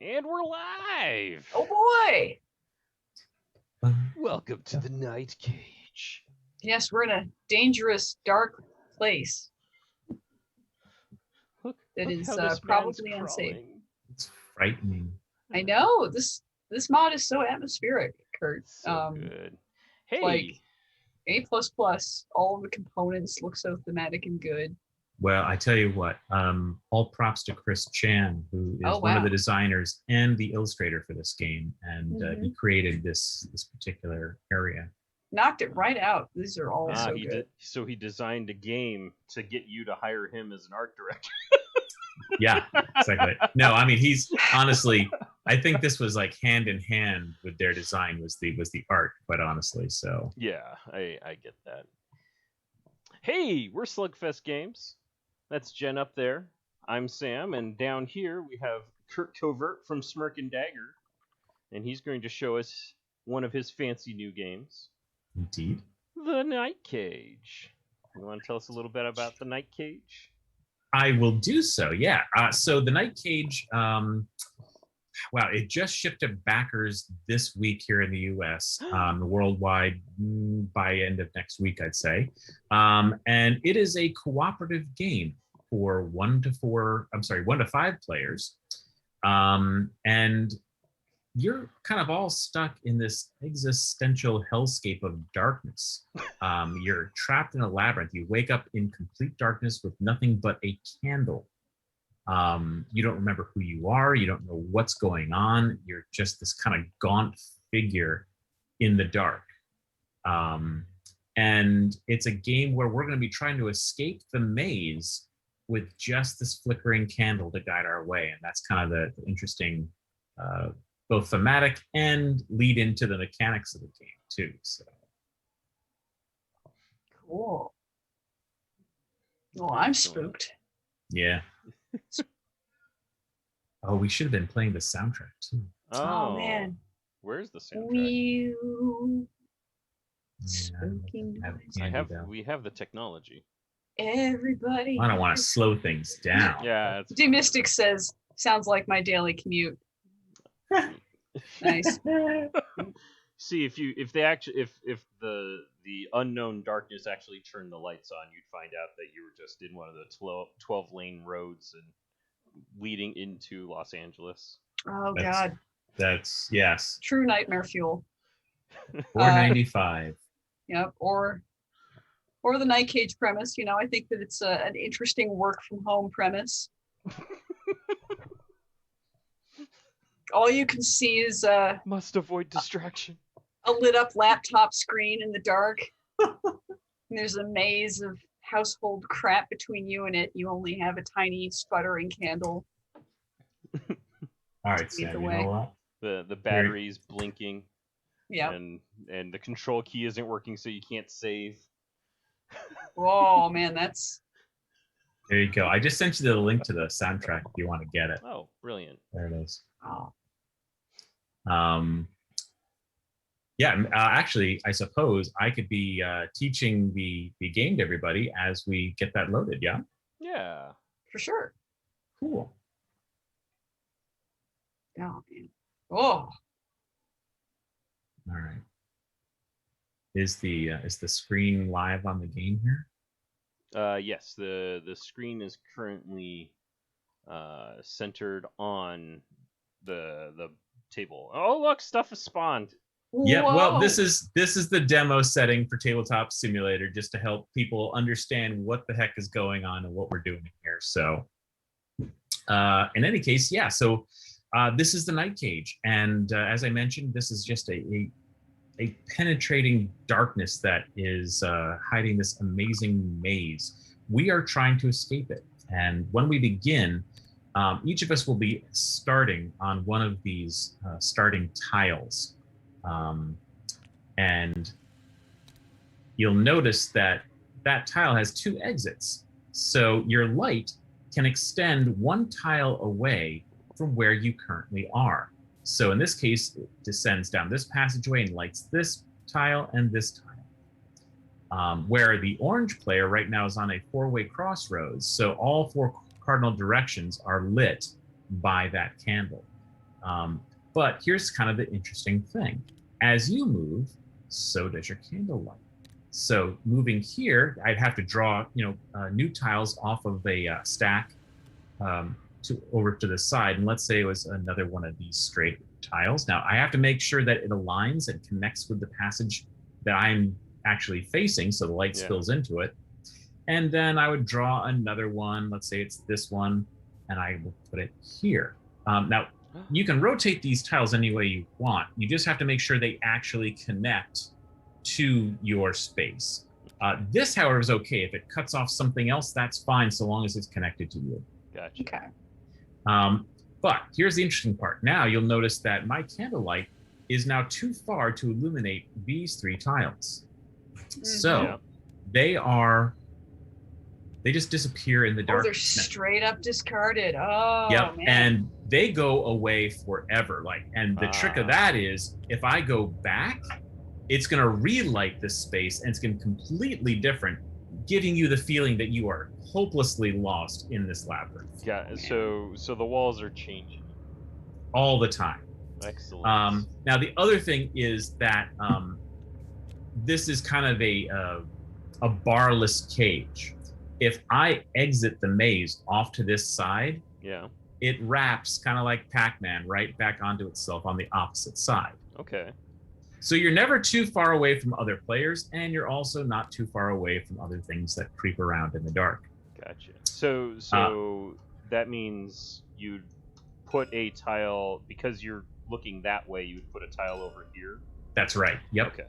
And we're live! Oh boy! Welcome to the Night Cage. Yes, we're in a dangerous, dark place. Look that is how this probably man's unsafe. crawling. It's frightening. I know this mod is so atmospheric, Curt. So good. Hey, Like A++. All of the components look so thematic and good. Well, I tell you what, all props to Chris Chan, who is one of the designers and the illustrator for this game, and he created this particular area. Knocked it right out. These are all so good. So he designed a game to get you to hire him as an art director. Yeah, exactly. No, I mean, he's honestly, I think this was like hand in hand with their design was the art, quite honestly. So yeah, I get that. Hey, we're Slugfest Games. That's Jen up there. I'm Sam, and down here we have Covert from Smirk and Dagger, and he's going to show us one of his fancy new games. Indeed. The Night Cage. You want to tell us a little bit about the Night Cage? I will do so, yeah. So the Night Cage, it just shipped to backers this week here in the U.S., worldwide by end of next week, I'd say. And it is a cooperative game for 1 to 5 players. And you're kind of all stuck in this existential hellscape of darkness. You're trapped in a labyrinth. You wake up in complete darkness with nothing but a candle. You don't remember who you are. You don't know what's going on. You're just this kind of gaunt figure in the dark. And it's a game where we're going to be trying to escape the maze with just this flickering candle to guide our way. And that's kind of the interesting, both thematic and lead into the mechanics of the game too. So. Cool. Well, I'm spooked. Yeah. Oh, we should have been playing the soundtrack too. Oh man. Where's the soundtrack? We have the technology. Everybody. I don't want to slow things down. Yeah. D-Mystic says, sounds like my daily commute. Nice. See, if the unknown darkness actually turned the lights on, you'd find out that you were just in one of the 12 lane roads and leading into Los Angeles. Oh God. That's yes. True nightmare fuel. 495. Yep. Or the Night Cage premise. You know, I think that it's an interesting work from home premise. All you can see is must avoid distraction. A lit up laptop screen in the dark. There's a maze of household crap between you and it. You only have a tiny sputtering candle. All right, Sam, you know what? The battery's blinking. Yeah. And the control key isn't working, so you can't save. Oh man, that's. There you go. I just sent you the link to the soundtrack if you want to get it. Oh, brilliant. There it is. Oh. Actually, I suppose I could be teaching the game to everybody as we get that loaded, yeah? Yeah. For sure. Cool. Oh, man. Oh. All right. Is the screen live on the game here? Yes, the screen is currently centered on the table. Oh, look, stuff has spawned. Yeah, well, this is the demo setting for Tabletop Simulator, just to help people understand what the heck is going on and what we're doing here. So, in any case, yeah. So, this is the Night Cage, and as I mentioned, this is just a penetrating darkness that is hiding this amazing maze. We are trying to escape it, and when we begin, each of us will be starting on one of these starting tiles. And you'll notice that tile has 2 exits. So your light can extend 1 tile away from where you currently are. So in this case, it descends down this passageway and lights this tile and this tile. Where the orange player right now is on a 4-way crossroads. So all 4 cardinal directions are lit by that candle. But here's kind of the interesting thing. As you move, so does your candlelight. So moving here, I'd have to draw, new tiles off of a stack over to the side. And let's say it was another one of these straight tiles. Now I have to make sure that it aligns and connects with the passage that I'm actually facing, so the light spills into it. And then I would draw another one. Let's say it's this one, and I will put it here. Now, you can rotate these tiles any way you want. You just have to make sure they actually connect to your space. This, however, is okay. If it cuts off something else, that's fine, so long as it's connected to you. Gotcha. Okay. But here's the interesting part. Now you'll notice that my candlelight is now too far to illuminate these 3 tiles. So they just disappear in the dark. They're straight up discarded. Oh, yep. Man. And they go away forever. And the trick of that is, if I go back, it's going to relight this space, and it's going to be completely different, giving you the feeling that you are hopelessly lost in this labyrinth. Yeah. So the walls are changing all the time. Excellent. Now the other thing is that this is kind of a barless cage. If I exit the maze off to this side, it wraps kind of like Pac-Man right back onto itself on the opposite side. Okay. So you're never too far away from other players, and you're also not too far away from other things that creep around in the dark. Gotcha. So that means you'd put a tile, because you're looking that way, you would put a tile over here? That's right. Yep. Okay.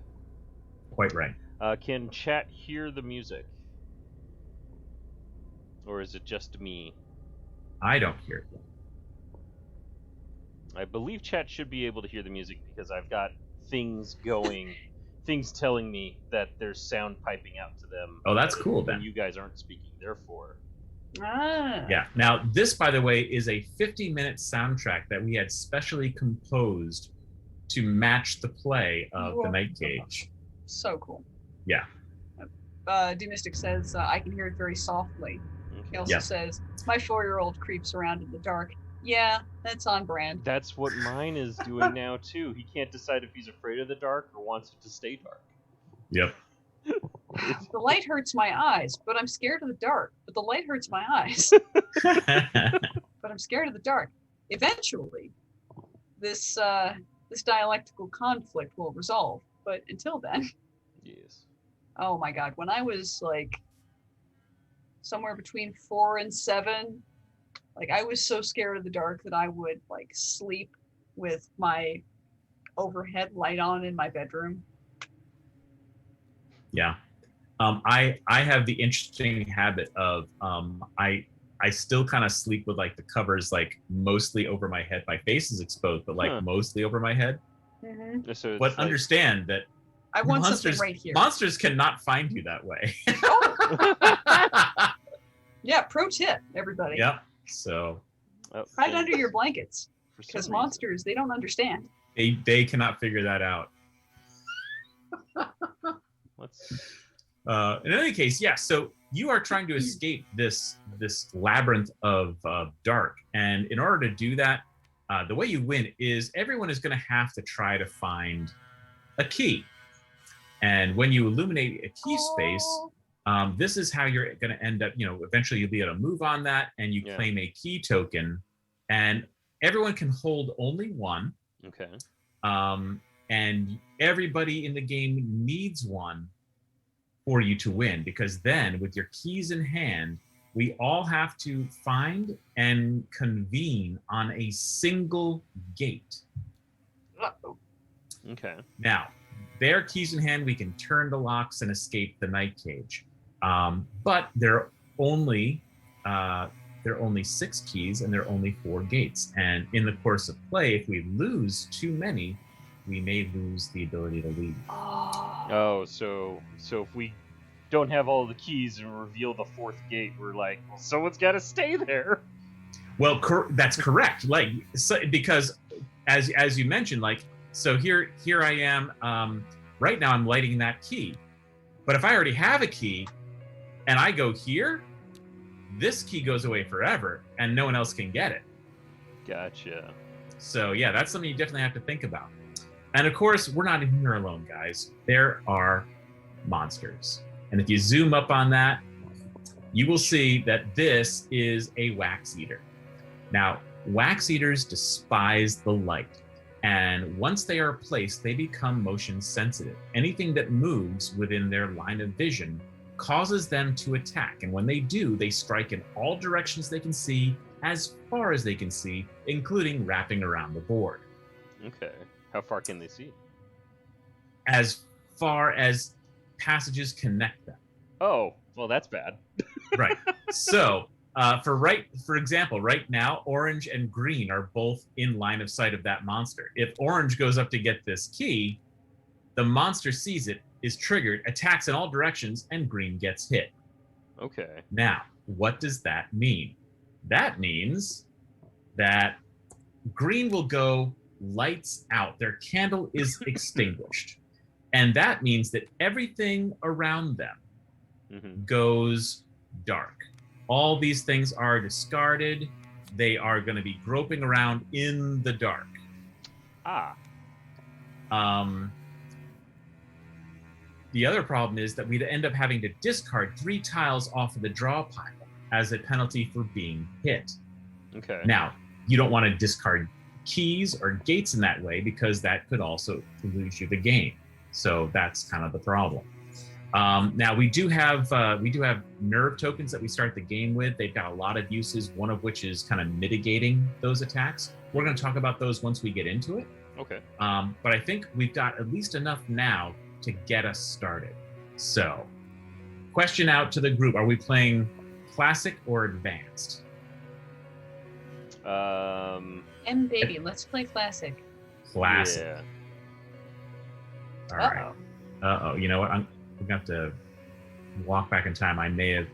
Quite right. Can chat hear the music? Or is it just me? I don't hear it. I believe chat should be able to hear the music, because I've got things going, things telling me that there's sound piping out to them. Oh, that's cool then. You guys aren't speaking, therefore. Yeah. Now, this, by the way, is a 50-minute soundtrack that we had specially composed to match the play of the Night Cage. So cool. Yeah. Demystic says, I can hear it very softly. He also says, my 4-year-old creeps around in the dark. Yeah, that's on brand. That's what mine is doing now, too. He can't decide if he's afraid of the dark or wants it to stay dark. Yep. The light hurts my eyes, but I'm scared of the dark. But the light hurts my eyes. But I'm scared of the dark. Eventually, this dialectical conflict will resolve. But until then... Yes. Oh my God. When I was somewhere between 4 and 7, I was so scared of the dark that I would sleep with my overhead light on in my bedroom. Yeah. I have the interesting habit of I still kind of sleep with the covers mostly over my head. My face is exposed, but mostly over my head. Mm-hmm. So but understand that I want something right here. Monsters cannot find you that way. Yeah, pro tip, everybody. Yep. So hide under your blankets, because monsters, they don't understand. They cannot figure that out. In any case, yeah. So you are trying to escape this labyrinth of dark, and in order to do that, the way you win is everyone is going to have to try to find a key. And when you illuminate a key space, this is how you're going to end up. Eventually you'll be able to move on that, and you claim a key token, and everyone can hold only one. Okay. And everybody in the game needs one for you to win, because then with your keys in hand, we all have to find and convene on a single gate. Okay. Now, their keys in hand, we can turn the locks and escape the Night Cage. But there are only 6 keys, and there are only 4 gates. And in the course of play, if we lose too many, we may lose the ability to leave. Oh, so if we don't have all the keys and reveal the 4th gate, we're well, someone's got to stay there. Well, that's correct. Because as you mentioned, so here I am. Right now, I'm lighting that key. But if I already have a key, and I go here, this key goes away forever, and no one else can get it. Gotcha. So yeah, that's something you definitely have to think about. And of course, we're not in here alone, guys. There are monsters. And if you zoom up on that, you will see that this is a wax eater. Now, wax eaters despise the light. And once they are placed, they become motion sensitive. Anything that moves within their line of vision causes them to attack. And when they do, they strike in all directions they can see, as far as they can see, including wrapping around the board. Okay. How far can they see? As far as passages connect them. Oh, well, that's bad. Right. So, for example, right now, orange and green are both in line of sight of that monster. If orange goes up to get this key, the monster sees it, is triggered, attacks in all directions, and green gets hit. Okay. Now, what does that mean? That means that green will go lights out. Their candle is extinguished. And that means that everything around them goes dark. All these things are discarded. They are going to be groping around in the dark. The other problem is that we'd end up having to discard 3 tiles off of the draw pile as a penalty for being hit. Okay. Now, you don't want to discard keys or gates in that way because that could also lose you the game. So that's kind of the problem. Now we do have nerve tokens that we start the game with. They've got a lot of uses, one of which is kind of mitigating those attacks. We're going to talk about those once we get into it. Okay. But I think we've got at least enough now to get us started. So, question out to the group: are we playing classic or advanced? Baby, let's play classic. Classic. Yeah. All right. Uh-oh. You know what? We're going to have to walk back in time. I may have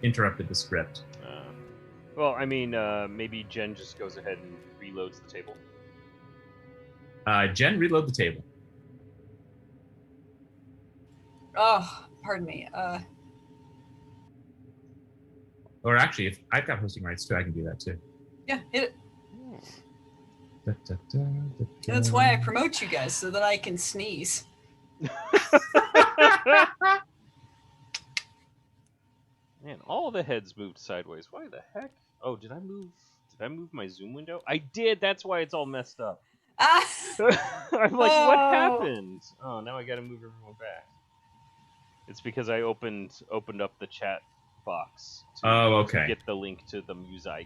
interrupted the script. Well, I mean, maybe Jen just goes ahead and reloads the table. Jen, reload the table. Oh, pardon me. Or actually, if I've got hosting rights too, I can do that too. Yeah, hit it. That's why I promote you guys, so that I can sneeze. Man, all the heads moved sideways. Why the heck? Oh, did I move my zoom window? I did. That's why it's all messed up. I'm like, what happened? Oh, now I got to move everyone back. It's because I opened up the chat box to get the link to the music.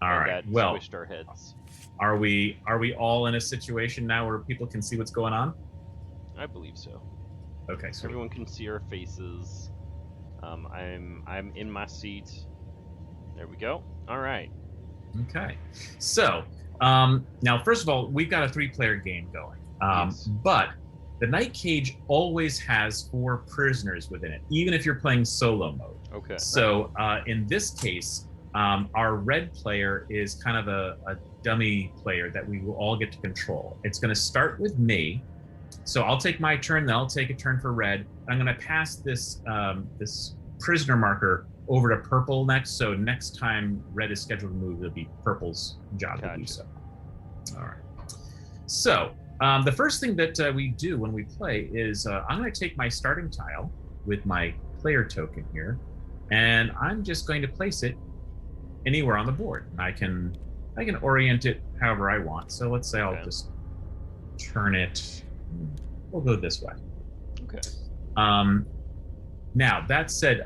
All right. That well, squished our heads. Are we all in a situation now where people can see what's going on? I believe so. Okay, so everyone can see our faces. I'm in my seat. There we go. All right. Okay. So now, first of all, we've got a 3-player game going. Yes. But the Night Cage always has 4 prisoners within it, even if you're playing solo mode. Okay. So in this case, our red player is kind of a dummy player that we will all get to control. It's going to start with me. So I'll take my turn, then I'll take a turn for red. I'm going to pass this this prisoner marker over to purple next. So next time red is scheduled to move, it'll be purple's job to do so. All right. So the first thing that we do when we play is I'm going to take my starting tile with my player token here, and I'm just going to place it anywhere on the board. I can orient it however I want. So let's say I'll just turn it. We'll go this way. Okay. Now, that said,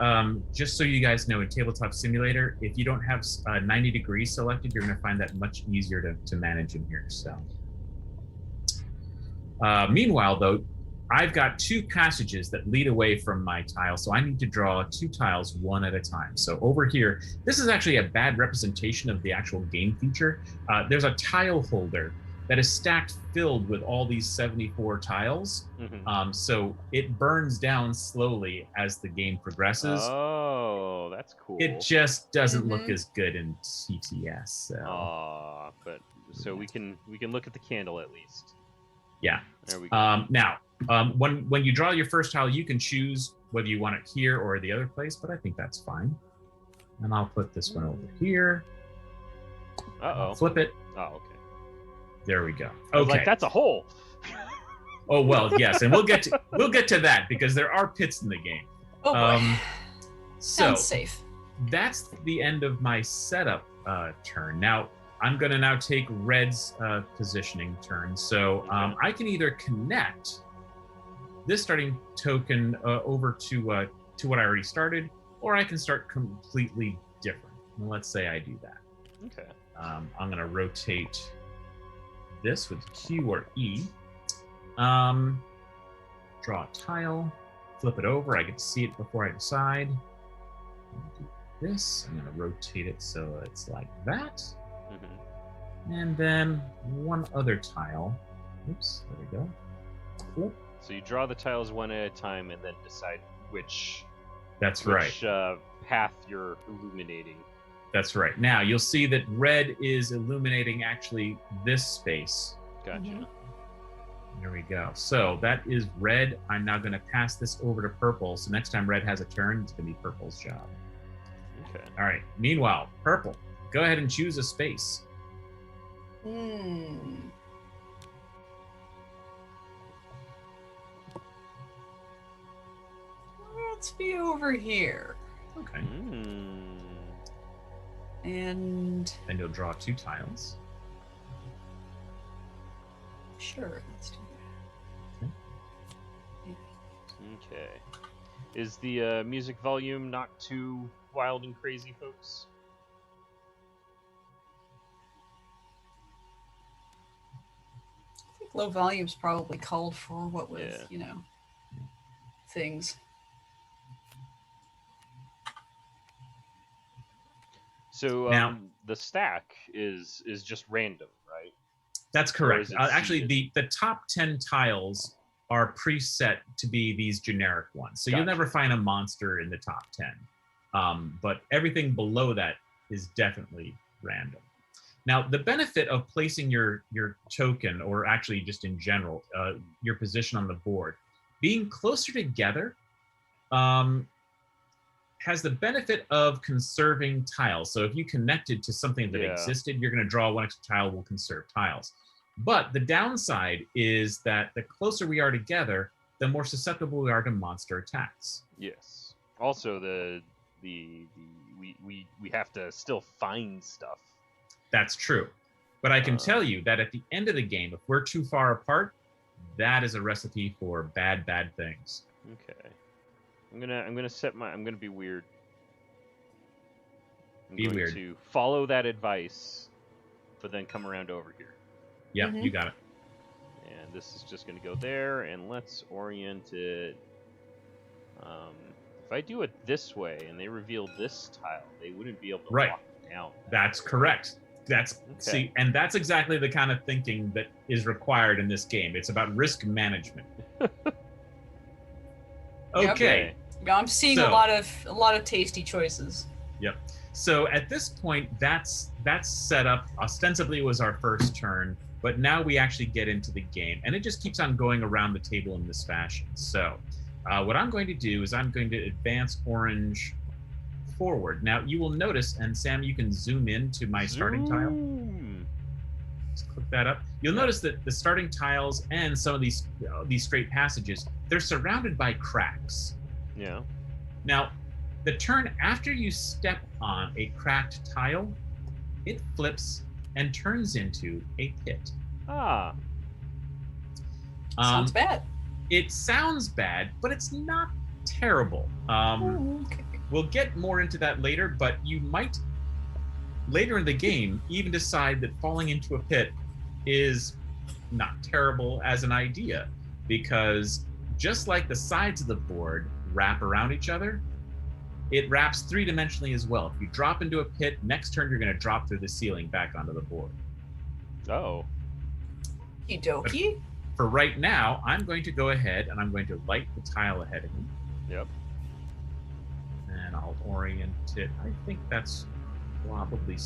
just so you guys know, in Tabletop Simulator, if you don't have 90 degrees selected, you're going to find that much easier to manage in here. So, meanwhile, though, I've got 2 passages that lead away from my tile, so I need to draw 2 tiles one at a time. So over here, this is actually a bad representation of the actual game feature. There's a tile holder that is stacked filled with all these 74 tiles. Mm-hmm. So it burns down slowly as the game progresses. Oh, that's cool. It just doesn't look as good in TTS. So. But so we can look at the candle at least. Yeah. There we go. Now, when you draw your first tile, you can choose whether you want it here or the other place, but I think that's fine. And I'll put this one over here. Uh-oh. Flip it. Oh, okay. There we go. I was Okay. like, that's a hole. Oh well, yes, and we'll get to that because there are pits in the game. Oh boy. So Sounds safe. that's the end of my setup turn. Now I'm going to now take Red's positioning turn. So I can either connect this starting token over to what I already started, or I can start completely different. And let's say I do that. Okay. I'm going to rotate this with Q or E. Draw a tile, flip it over. I get to see it before I decide. Do this. I'm going to rotate it so it's like that. Mm-hmm. And then one other tile. Oops, there we go. Flip. So you draw the tiles one at a time and then decide which right. Path you're illuminating. That's right. Now you'll see that red is illuminating actually this space. Gotcha. Mm-hmm. There we go. So that is red. I'm now going to pass this over to purple. So next time red has a turn, it's going to be purple's job. Okay. All right. Meanwhile, purple, go ahead and choose a space. Let's be over here. Okay. And Then you'll draw 2 tiles. sure, let's do that. Okay. Is the music volume not too wild and crazy, folks? I think low volume's probably called for what was, Yeah. Things. So Now- the stack is just random, right? That's Or correct. is it Actually, seeded? the top 10 tiles are preset to be these generic ones. So you'll Gotcha. never find a monster in the top 10. But everything below that is definitely random. Now, the benefit of placing your token, or actually just in general, your position on the board, being closer together has the benefit of conserving tiles. So if you connected to something that existed, you're going to draw 1 extra tile, will conserve tiles. But the downside is that the closer we are together, the more susceptible we are to monster attacks. Yes. Also, we have to still find stuff. That's true. But I can tell you that at the end of the game, if we're too far apart, that is a recipe for bad things. Okay. I'm gonna be weird. I'm Be going weird. to follow that advice, but then come around over here. Yeah, Mhm. you got it. And this is just gonna go there, and let's orient it. If I do it this way and they reveal this tile, they wouldn't be able to Right. walk down. That's correct. See, and that's exactly the kind of thinking that is required in this game. It's about risk management. Okay. Yeah, I'm seeing So- a lot of tasty choices. Yep. So at this point, that's set up. Ostensibly, it was our first turn, but now we actually get into the game, and it just keeps on going around the table in this fashion. So what I'm going to do is I'm going to advance orange forward. Now you will notice, and Sam, you can zoom in to my starting tile. Zoom. Just click that up. You'll notice that the starting tiles and some of these straight passages, they're surrounded by cracks. Yeah. Now, the turn after you step on a cracked tile, it flips and turns into a pit. Ah. Sounds bad. It sounds bad, but it's not terrible. Okay. We'll get more into that later, but you might, later in the game, even decide that falling into a pit is not terrible as an idea, because just like the sides of the board wrap around each other, it wraps 3-dimensionally as well. If you drop into a pit, next turn you're going to drop through the ceiling back onto the board. Oh. Okie For right now, I'm going to go ahead and I'm going to light the tile ahead of me. Yep. And I'll orient it. I think that's probably.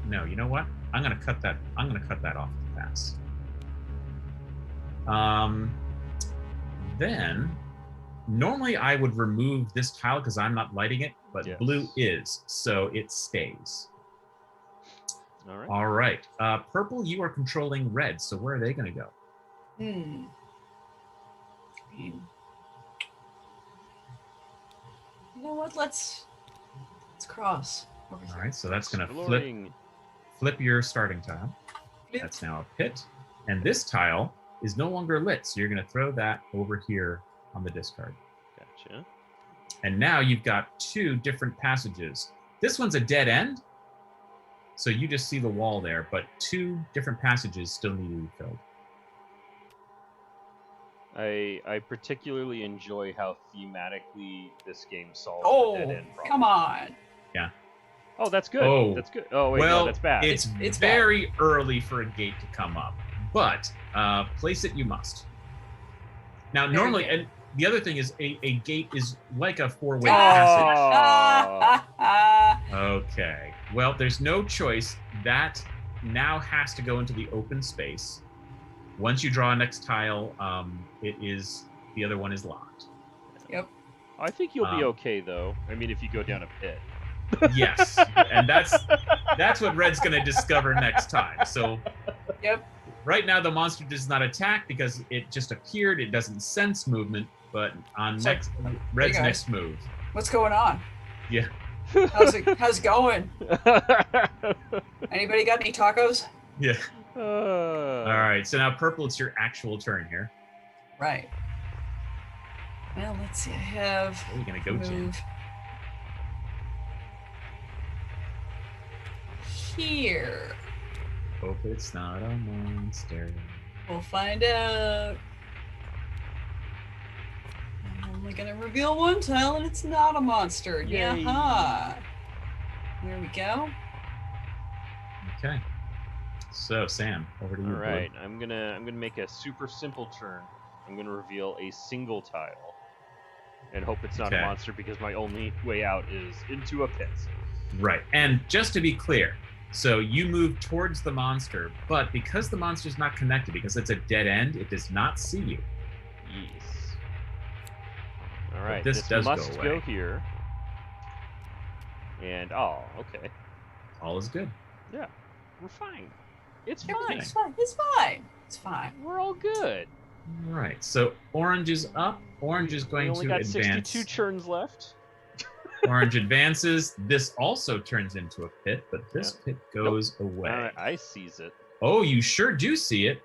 No, you know what? I'm gonna cut that. I'm gonna cut that off the pass. Then, normally I would remove this tile because I'm not lighting it, but Yes. blue is, so it stays. All right. All right. Purple, you are controlling red, so where are they going to go? You know what? Let's cross over All here. right, so that's going to Exploring. flip your starting tile. Flip. That's now a pit. And this tile is no longer lit, so you're going to throw that over here on the discard. Gotcha. And now you've got 2 different passages. This one's a dead end, so you just see the wall there, but 2 different passages still need to be filled. I particularly enjoy how thematically this game solves Oh, the dead end problem. come on. Yeah. Oh, that's good. Oh. That's good. Oh, wait, Well, no, that's bad. It's very early for a gate to come up, but place it you must. Now, Very normally, good. and the other thing is a gate is like a 4-way Oh. passage. Okay. Well, there's no choice. That now has to go into the open space. Once you draw a next tile, the other one is locked. Yep. I think you'll be okay, though. I mean, if you go down a pit. Yes, and that's what Red's going to discover next time. So, Yep. Right now the monster does not attack because it just appeared. It doesn't sense movement, but on Red's next move. What's going on? Yeah. How's it going? Anybody got any tacos? Yeah. All right. So now purple, it's your actual turn here. Right. Well, let's see. I have. Where are you gonna go move here. Hope it's not a monster. We'll find out. I'm only gonna reveal one tile, and it's not a monster. Yay. Yeah. There we go. Okay. So Sam, over to you. All right, I'm gonna make a super simple turn. I'm gonna reveal a single tile, and hope it's not a monster because my only way out is into a pit. Right, and just to be clear, so you move towards the monster, but because the monster's not connected, because it's a dead end, it does not see you. Yes. All right, this does must go away. Here. And okay. All is good. Yeah, we're fine. It's Everything's fine. fine. It's fine. It's fine. We're all good. All right, so orange is up. Orange is going to advance. We only got 62 turns left. Orange advances. This also turns into a pit, but this pit goes away. I seize it. Oh, you sure do see it.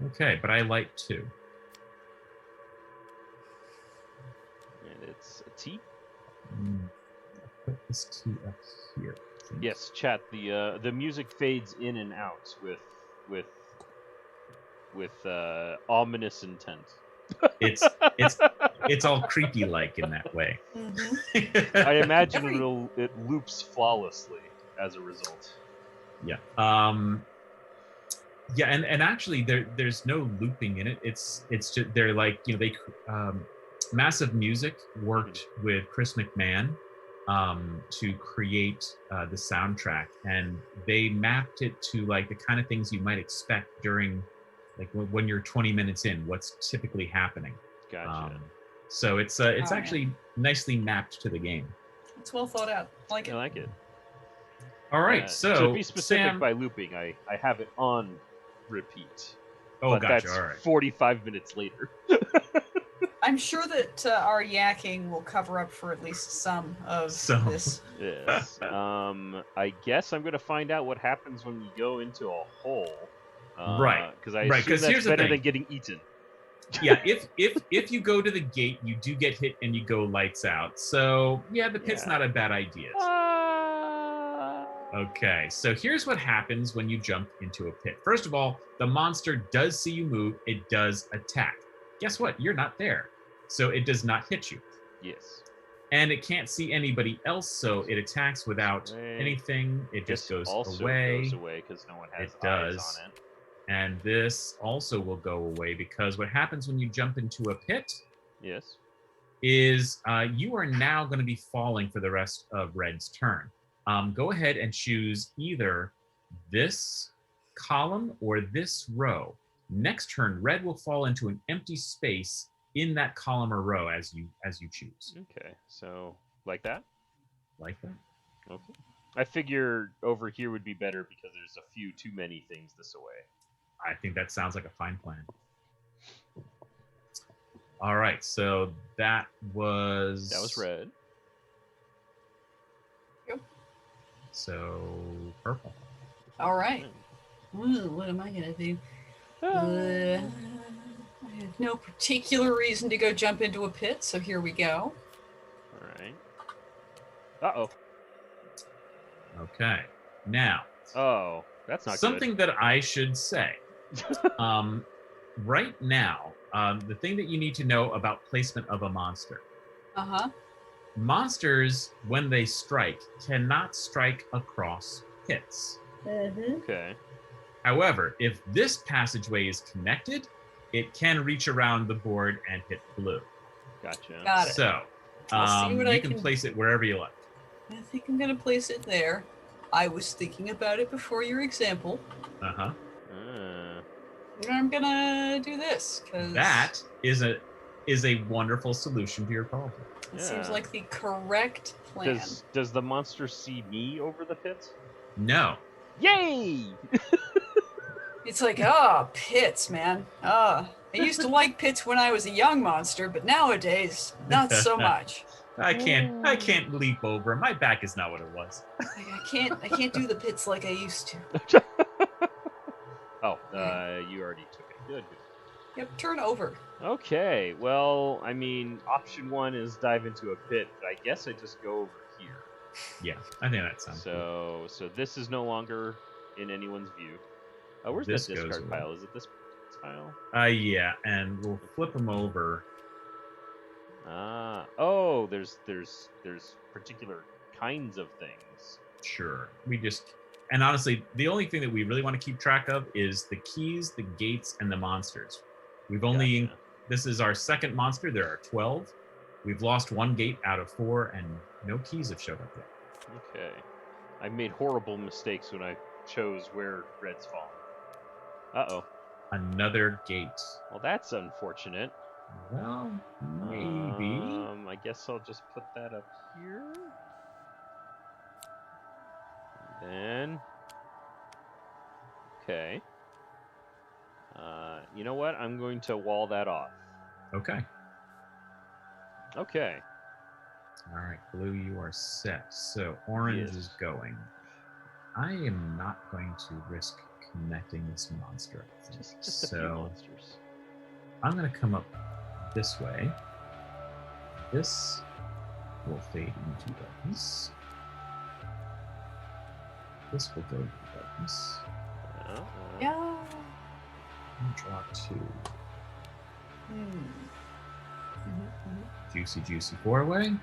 Okay, but I light 2. And it's a T. Put this T up here. Yes, chat. The music fades in and out with ominous intent. It's all creepy like in that way. Mm-hmm. I imagine it loops flawlessly as a result. Yeah. Yeah, and actually there's no looping in it. It's just they're like, they Massive Music worked with Chris McMahon to create the soundtrack, and they mapped it to like the kind of things you might expect during like when you're 20 minutes in, what's typically happening. Gotcha. So it's actually nicely mapped to the game. It's well thought out. I like it. I like it. All right, so to be specific, Sam, by looping, I have it on repeat. Oh, but gotcha. That's all right. 45 minutes later. I'm sure that our yakking will cover up for at least some of this. Yes. I guess I'm gonna find out what happens when you go into a hole. Right. Because I assume that's better than getting eaten. Yeah. If you go to the gate, you do get hit and you go lights out. So yeah, the pit's not a bad idea. Okay, so here's what happens when you jump into a pit. First of all, the monster does see you move. It does attack. Guess what? You're not there. So it does not hit you. Yes. And it can't see anybody else, so it attacks without anything. It just goes away. Goes away because no one has it does. eyes on it. And this also will go away because what happens when you jump into a pit is you are now going to be falling for the rest of Red's turn. Go ahead and choose either this column or this row. Next turn, Red will fall into an empty space in that column or row as you choose. Okay, so like that? Like that. Okay. I figure over here would be better because there's a few too many things this way. I think that sounds like a fine plan. All right, so that was red. Yep. So purple. All right. Ooh, what am I gonna do? I have no particular reason to go jump into a pit, so here we go. All right. Uh-oh. Okay. Now. Oh, that's not something good. that I should say. Right now, the thing that you need to know about placement of a monster. Uh-huh. Monsters, when they strike, cannot strike across pits. Mm-hmm. Okay. However, if this passageway is connected, it can reach around the board and hit blue. Gotcha. Got it. So, I'll see what you can place it wherever you like. I think I'm going to place it there. I was thinking about it before your example. Uh-huh. And I'm going to do this. Cause that is a wonderful solution to your problem. It seems like the correct plan. Does the monster see me over the pit? No. Yay! It's like, pits, man. I used to like pits when I was a young monster, but nowadays, not so much. I can't leap over. My back is not what it was. I can't do the pits like I used to. You already took it. Good. Yep, turn over. Okay, well, I mean, option 1 is dive into a pit, but I guess I just go over here. Yeah, I think that sounds good. So this is no longer in anyone's view. Where's this the discard pile? Is it this pile? Yeah, and we'll flip them over. There's particular kinds of things. Sure. And honestly, the only thing that we really want to keep track of is the keys, the gates, and the monsters. We've only, this is our second monster. There are 12. We've lost 1 gate out of 4, and no keys have showed up yet. Okay. I made horrible mistakes when I chose where red's fallen. Uh-oh. Another gate. Well, that's unfortunate. Well, maybe. I guess I'll just put that up here. Then, okay. You know what? I'm going to wall that off. Okay. Okay. All right, blue, you are set. So orange is going. I am not going to risk connecting this monster. I think. Just a few monsters. I'm going to come up this way. This will fade into darkness. This will go to darkness. Yeah. And draw 2. Juicy 4-way.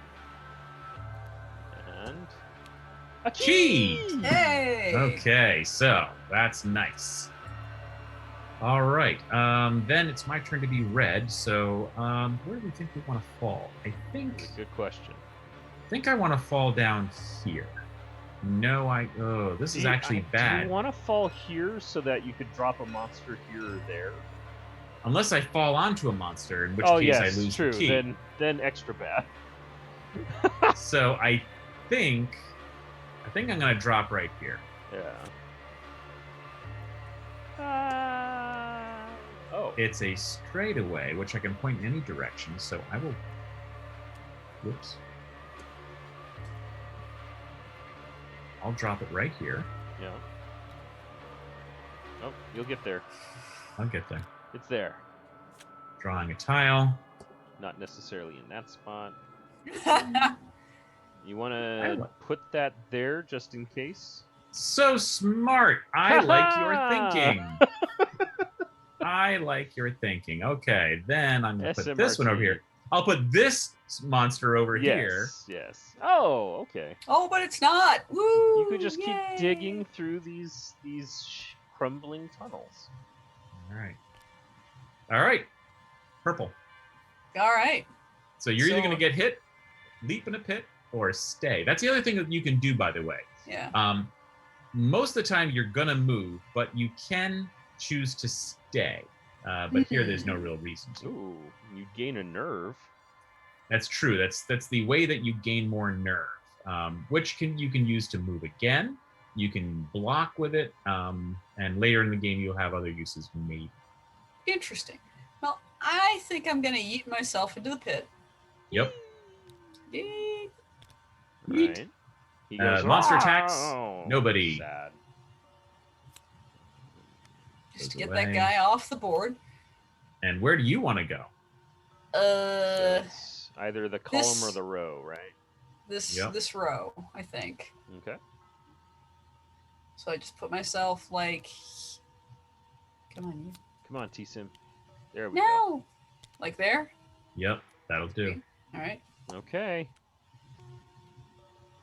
And a key! Hey! Okay, so that's nice. All right, then it's my turn to be red. So where do we think we want to fall? Good question. I think I want to fall down here. No, this is actually bad. Do you want to fall here so that you could drop a monster here or there? Unless I fall onto a monster, in which case I lose the key. Then extra bad. So I think I'm gonna drop right here. Yeah. It's a straightaway, which I can point in any direction. So I will. Whoops. I'll drop it right here. Yeah. Oh, you'll get there. I'll get there. It's there. Drawing a tile. Not necessarily in that spot. You want to put that there just in case? So smart. I like your thinking. I like your thinking. Okay, then I'm going to put this one over here. I'll put this monster over here. Yes. Oh, okay. Oh, but it's not. Woo! You could just keep digging through these crumbling tunnels. All right. Purple. All right. So you're either going to get hit, leap in a pit, or stay. That's the other thing that you can do, by the way. Yeah. Most of the time you're going to move, but you can choose to stay. But here there's no real reason to. Ooh, you gain a nerve. That's true. That's the way that you gain more nerve. which you can use to move again. You can block with it, and later in the game you'll have other uses maybe. Interesting. Well, I think I'm gonna yeet myself into the pit. Yep. Yeet. Right. He goes, monster attacks. "Oh, Nobody. Sad. Just to Goes get away. that guy off the board. And where do you want to go? So it's either the column this- or the row, right? This row, I think. Okay. So I just put myself like, come on, you. Come on, T-Sim. There we go. No, like there. Yep, that'll do. All right. Okay.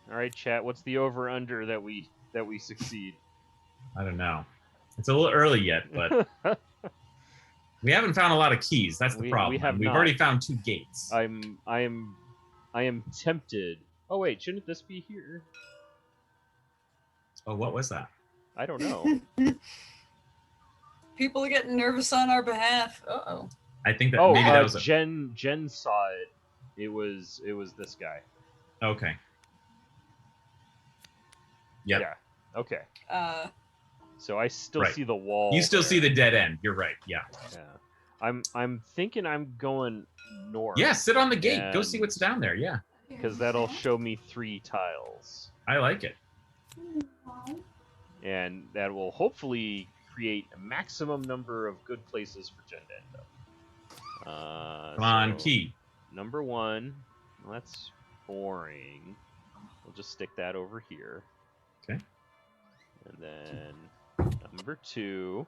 All right, chat. What's the over/under that we succeed? I don't know. It's a little early yet, but we haven't found a lot of keys. That's the problem. We've already found 2 gates. I am tempted. Oh wait, shouldn't this be here? Oh, what was that? I don't know. People are getting nervous on our behalf. Uh-oh. I think that Oh, maybe that was Jen saw it. It was this guy. okay. Yep. Yeah. Okay. So I still Right. see the wall. You still there. see the dead end. You're right. Yeah. Yeah. I'm thinking I'm going north. Yeah, sit on the gate. Go see And- what's down there. Yeah. Because that'll show me 3 tiles. I like it. And that will hopefully create a maximum number of good places for Jen to end up. Come on, so key. Number 1. Well, that's boring. We'll just stick that over here. Okay. And then number 2.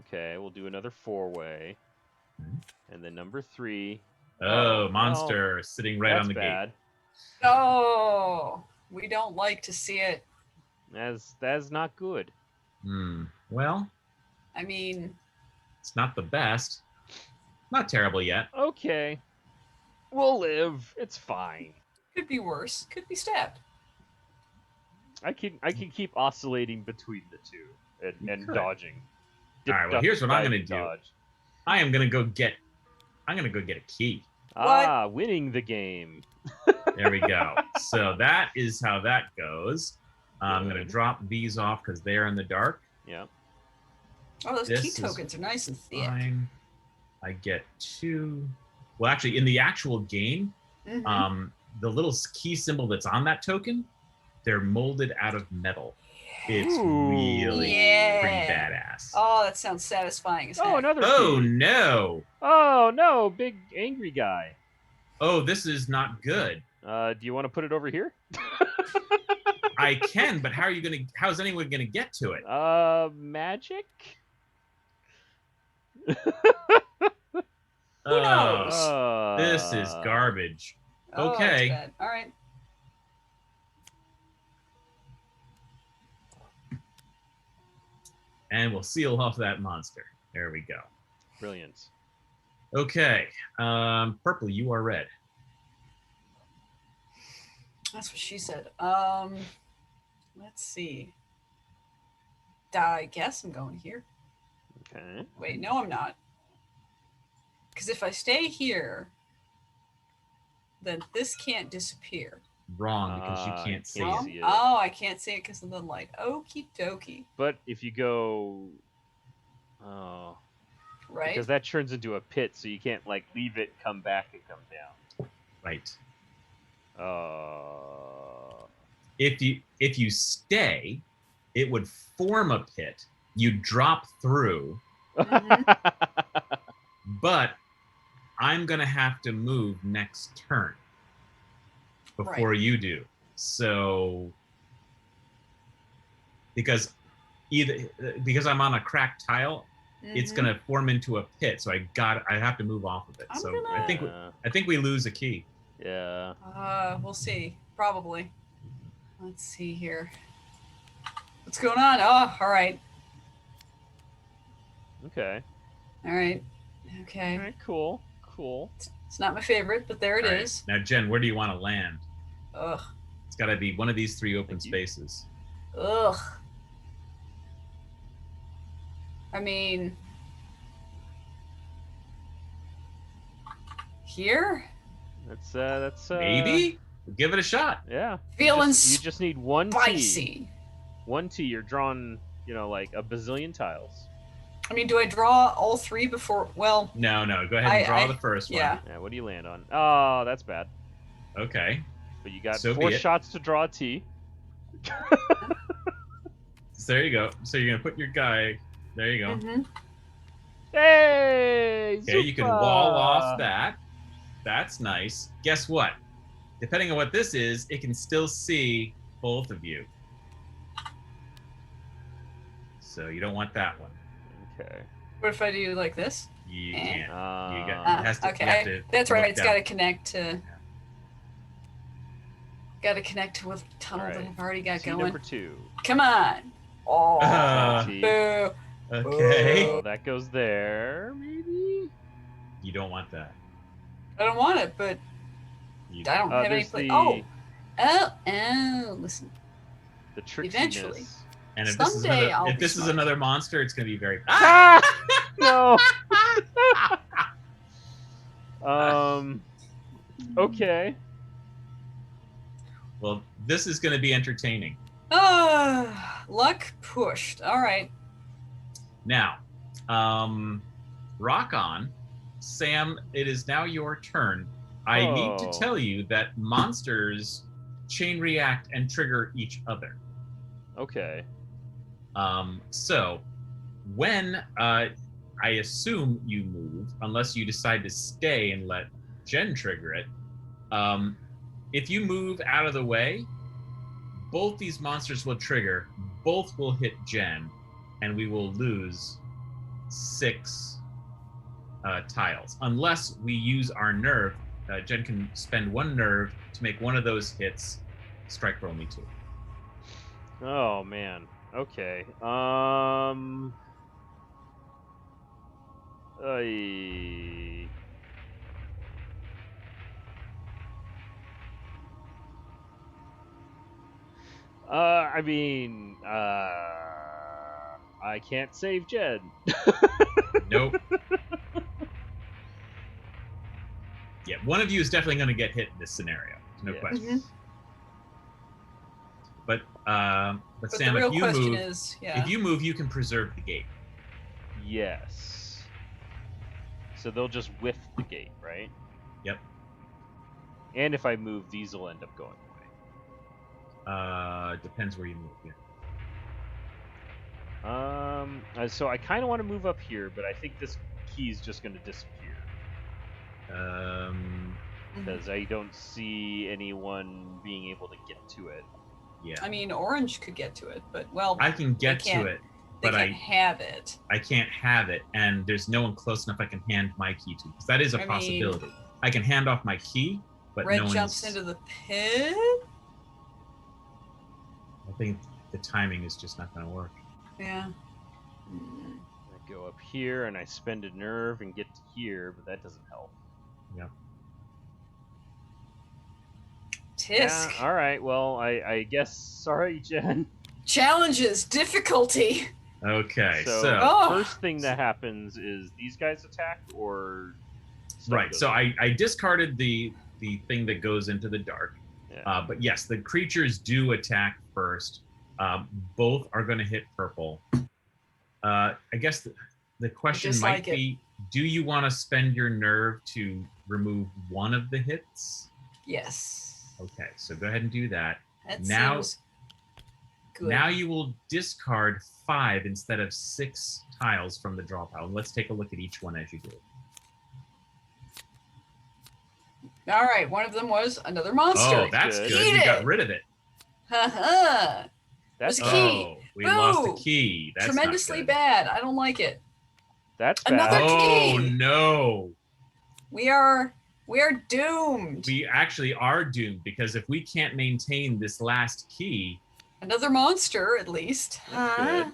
Okay, we'll do another 4-way. Mhm. And then number 3. Oh, monster sitting right That's on the bad. gate. Oh, we don't like to see it. That's not good. Well, I mean, it's not the best. Not terrible yet. Okay. We'll live. It's fine. could be worse. Could be stabbed. I can keep oscillating between the two and could. dodging. All right, well, here's what I'm gonna do. Dodge. I'm gonna go get a key. Ah, winning the game. There we go. So that is how that goes. I'm gonna Good. drop these off because they're in the dark. Yeah. Oh, those This key is tokens are nice and thick. Fine. I get 2. Well, actually, in the actual game, Mhm. the little key symbol that's on that token, they're molded out of metal. It's Ooh. really Yeah. pretty badass. Oh, that sounds satisfying as heck. Oh, another Oh key. no! Oh no, big angry guy. Oh, this is not good. Do you want to put it over here? I can, but how's anyone gonna get to it? Magic? Who knows? This is garbage. Oh, that's Okay. bad. All right. And we'll seal off that monster. There we go. Brilliant. Okay. Purple, you are red. That's what she said. Let's see. I guess I'm going here. Okay. Wait, no, I'm not. Because if I stay here, then this can't disappear. Wrong, because you Ah, can't see can't it. see it. Oh, I can't see it because of the light. Okie dokie. But if you go, Right? because that turns into a pit, so you can't like leave it, come back, and come down. Right. If you stay, it would form a pit. You drop through, Mhm. but I'm gonna have to move next turn before you do. So because I'm on a cracked tile, it's Mhm. gonna form into a pit. So I have to move off of it. I'm So gonna- I think we lose a key. Yeah. We'll see. Probably. Let's see here. What's going on? Oh, all right. Okay. All right. All Okay. right. Cool. Cool. It's not my favorite, but there it All right. is. Now, Jen, where do you want to land? Ugh. It's got to be one of these 3 open Thank you. spaces. Ugh. I mean, here? That's Maybe? Give it a shot. Yeah. Feeling You just need one T. spicy. One T. You're drawing, like a bazillion tiles. I mean, do I draw all 3 before? Well, No. Go ahead and draw the first one. Yeah. Yeah. What do you land on? Oh, that's bad. Okay. But you got So 4 be it. shots to draw a T. So there you go. So you're gonna put your guy. There you go. Mm-hmm. Hey! Okay, you can wall off that. That's nice. Guess what? Depending on what this is, it can still see both of you. So you don't want that one. Okay. What if I do like this? You can't. It Uh, has to, okay, you have to that's look right. It's down. got to connect to. Got to connect to a tunnel that Alright. I've already got T going. number 2. Come on. Oh. T. Boo. Okay. So that goes there, maybe? You don't want that. I don't want it, but You, I don't have any There's place. the, Oh. Listen. the tricksiness. Eventually. and if Someday I'll if be this is smart. another monster, it's gonna be very. Ah! No. Okay. Well, this is gonna be entertaining. Luck pushed. All right. Now, rock on, Sam. It is now your turn. I need to Oh. tell you that monsters chain react and trigger each other. Okay. So when I assume you move, unless you decide to stay and let Jen trigger it, if you move out of the way, both these monsters will trigger, both will hit Jen, and we will lose 6 tiles. Unless we use our nerve, Jen can spend 1 nerve to make one of those hits strike roll me 2. Oh man. Okay. I mean, I can't save Jed. Nope. Yeah, one of you is definitely going to get hit in this scenario. No Yes. question. But But Sam, the real if you question move, is, yeah. if you move, you can preserve the gate. Yes. So they'll just whiff the gate, right? Yep. And if I move, these will end up going away. Depends where you move. Yeah. So I kind of want to move up here, but I think this key is just going to disappear because I don't see anyone being able to get to it. Yeah. I mean, Orange could get to it, but well, I can get they to can't- it, they but can't have it. I can't have it, and there's no one close enough I can hand my key to. Because that is a I mean, possibility. I can hand off my key, but Red no one's. jumps into the pit. I think the timing is just not going to work. Yeah. I go up here and I spend a nerve and get to here, but that doesn't help. Yeah. Tisk. Yeah, all right. Well, I guess. Sorry, Jen. Challenges, difficulty. Okay, So, so Oh. first thing that happens is these guys attack or. stuff right. goes So up? I discarded the thing that goes into the dark. Yeah. But yes, the creatures do attack first. Both are going to hit purple. I guess the question Just might like it. be: do you want to spend your nerve to remove one of the hits? Yes. Okay, so go ahead and do that. That Now- seems good. Now you will discard 5 instead of 6 tiles from the draw pile. And let's take a look at each one as you do it. All right, one of them was another monster. Oh, that's Good. good. Eat You got it. rid of it. Ha That's was a key. Oh, we lost Boo. a key. That's not Tremendously good. bad. I don't like it. That's bad. Another Oh key. no. We are doomed. We actually are doomed because if we can't maintain this last key, Another monster, at least. That's good.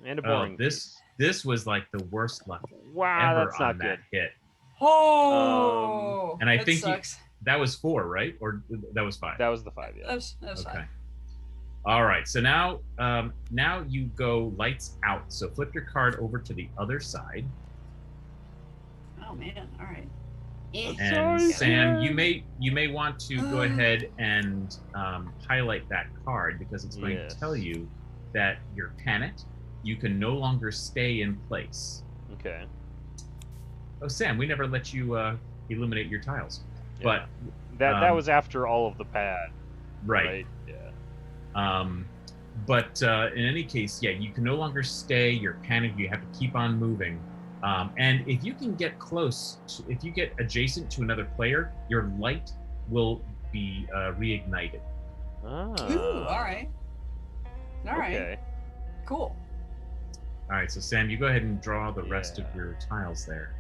And a boring. this was like the worst luck piece. Wow, ever that's on not that good. hit. Oh, And I that think sucks. that was 4, right? Or that was 5? That was the 5, yeah. That was Okay. fine. All right. So now you go lights out. So flip your card over to the other side. Oh man, all right. Eh. And Sorry, Sam, Sam. you may want to go ahead and highlight that card because it's going Yes. to tell you that you're panicked. You can no longer stay in place. Okay. Oh, Sam, we never let you illuminate your tiles. Yeah. But that was after all of the pad. right. Yeah. But in any case, yeah, you can no longer stay. You're panicked. You have to keep on moving. And if you can get close, if you get adjacent to another player, your light will be reignited. Ah. Ooh, all right. All right. Okay. Cool. All right, so Sam, you go ahead and draw the rest of Yeah. your tiles there.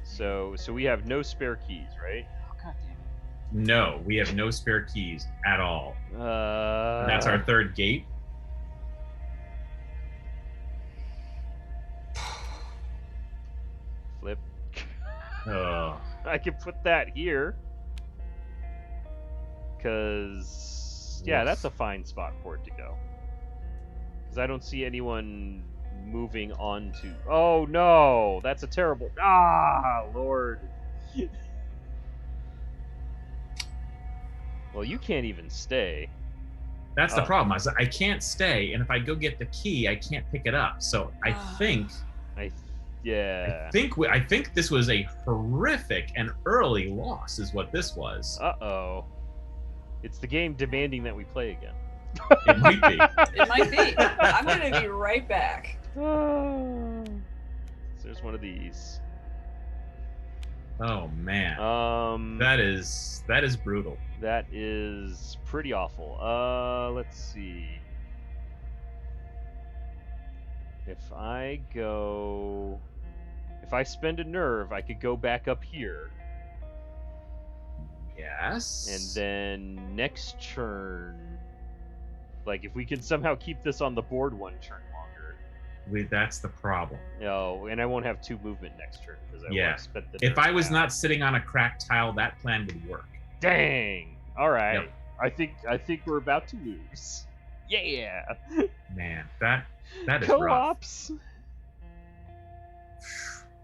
So we have no spare keys, right? Oh, God damn it. No, we have no spare keys at all. That's our third gate. flip. Oh, I could put that here. Because, yeah, Oof. that's a fine spot for it to go. Because I don't see anyone moving on to... Oh, no! That's a terrible... Ah, Lord. Well, you can't even stay. that's the Oh. problem. I can't stay, and if I go get the key, I can't pick it up. So I think Yeah. I think this was a horrific and early loss, is what this was. Uh-oh. It's the game demanding that we play again. It might be. It might be. I'm going to be right back. So there's one of these. Oh man, That that is brutal. is pretty awful. Let's see. If I spend a nerve, I could go back up here, Yes. and then next turn, like if we can somehow keep this on the board one turn longer. That's the problem. No, and I won't have 2 movement next turn because I Yeah. won't have spent the If nerve I was now. not sitting on a cracked tile, that plan would work. Dang. All right. Yep. I think we're about to lose. Yeah. Man, that is rough. Co-ops.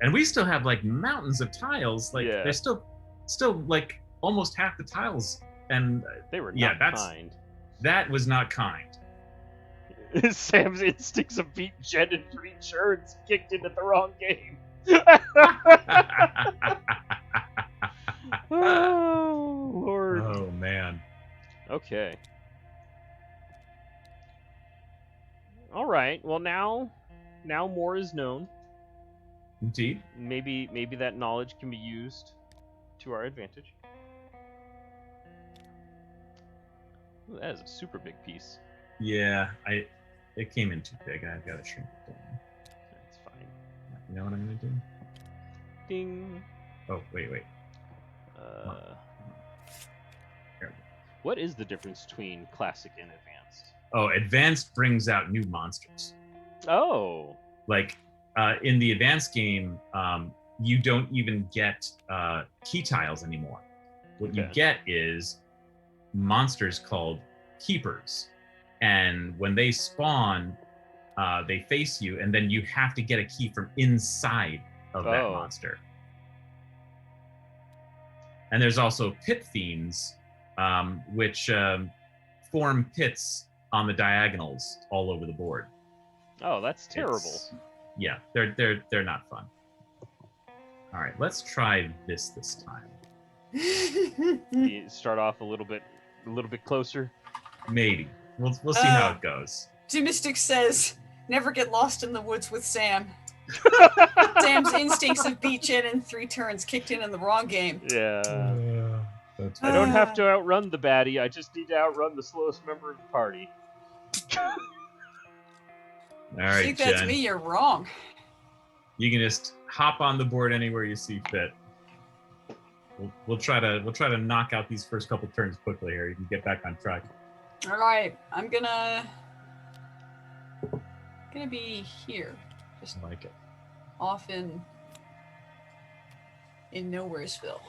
And we still have like mountains of tiles. Like Yeah. there's still like almost half the tiles, and They were Yeah, not that's- kind. that was not kind. Sam's instincts of beat Jen in 3 turns kicked into the wrong game. Oh, Lord. Oh man. Okay. All right. Well, now more is known. Indeed. Maybe that knowledge can be used to our advantage. Ooh, that is a super big piece. Yeah, it came in too big. I've got to shrink it down. That's fine. You know what I'm gonna do? Ding. Oh wait. Here we go. What is the difference between classic and advanced? Oh, advanced brings out new monsters. Oh. Like in the advanced game, you don't even get key tiles anymore. What you Okay. get is monsters called keepers, and when they spawn, they face you, and then you have to get a key from inside of that Oh. monster. And there's also pit fiends, which form pits on the diagonals all over the board. Oh, that's terrible. Yeah, they're not fun. All right, let's try this time. You start off a little bit closer. Maybe we'll see how Uh, it goes. Gymnastics says, never get lost in the woods with Sam. Sam's instincts of beat Jen in 3 turns kicked in the wrong game. Yeah. That's I don't have to outrun the baddie. I just need to outrun the slowest member of the party. all I right, think that's Jen. me, you're wrong. You can just hop on the board anywhere you see fit. We'll try to knock out these first couple turns quickly here. You can get back on track. All right, I'm gonna be here, just I like it. off in Nowheresville.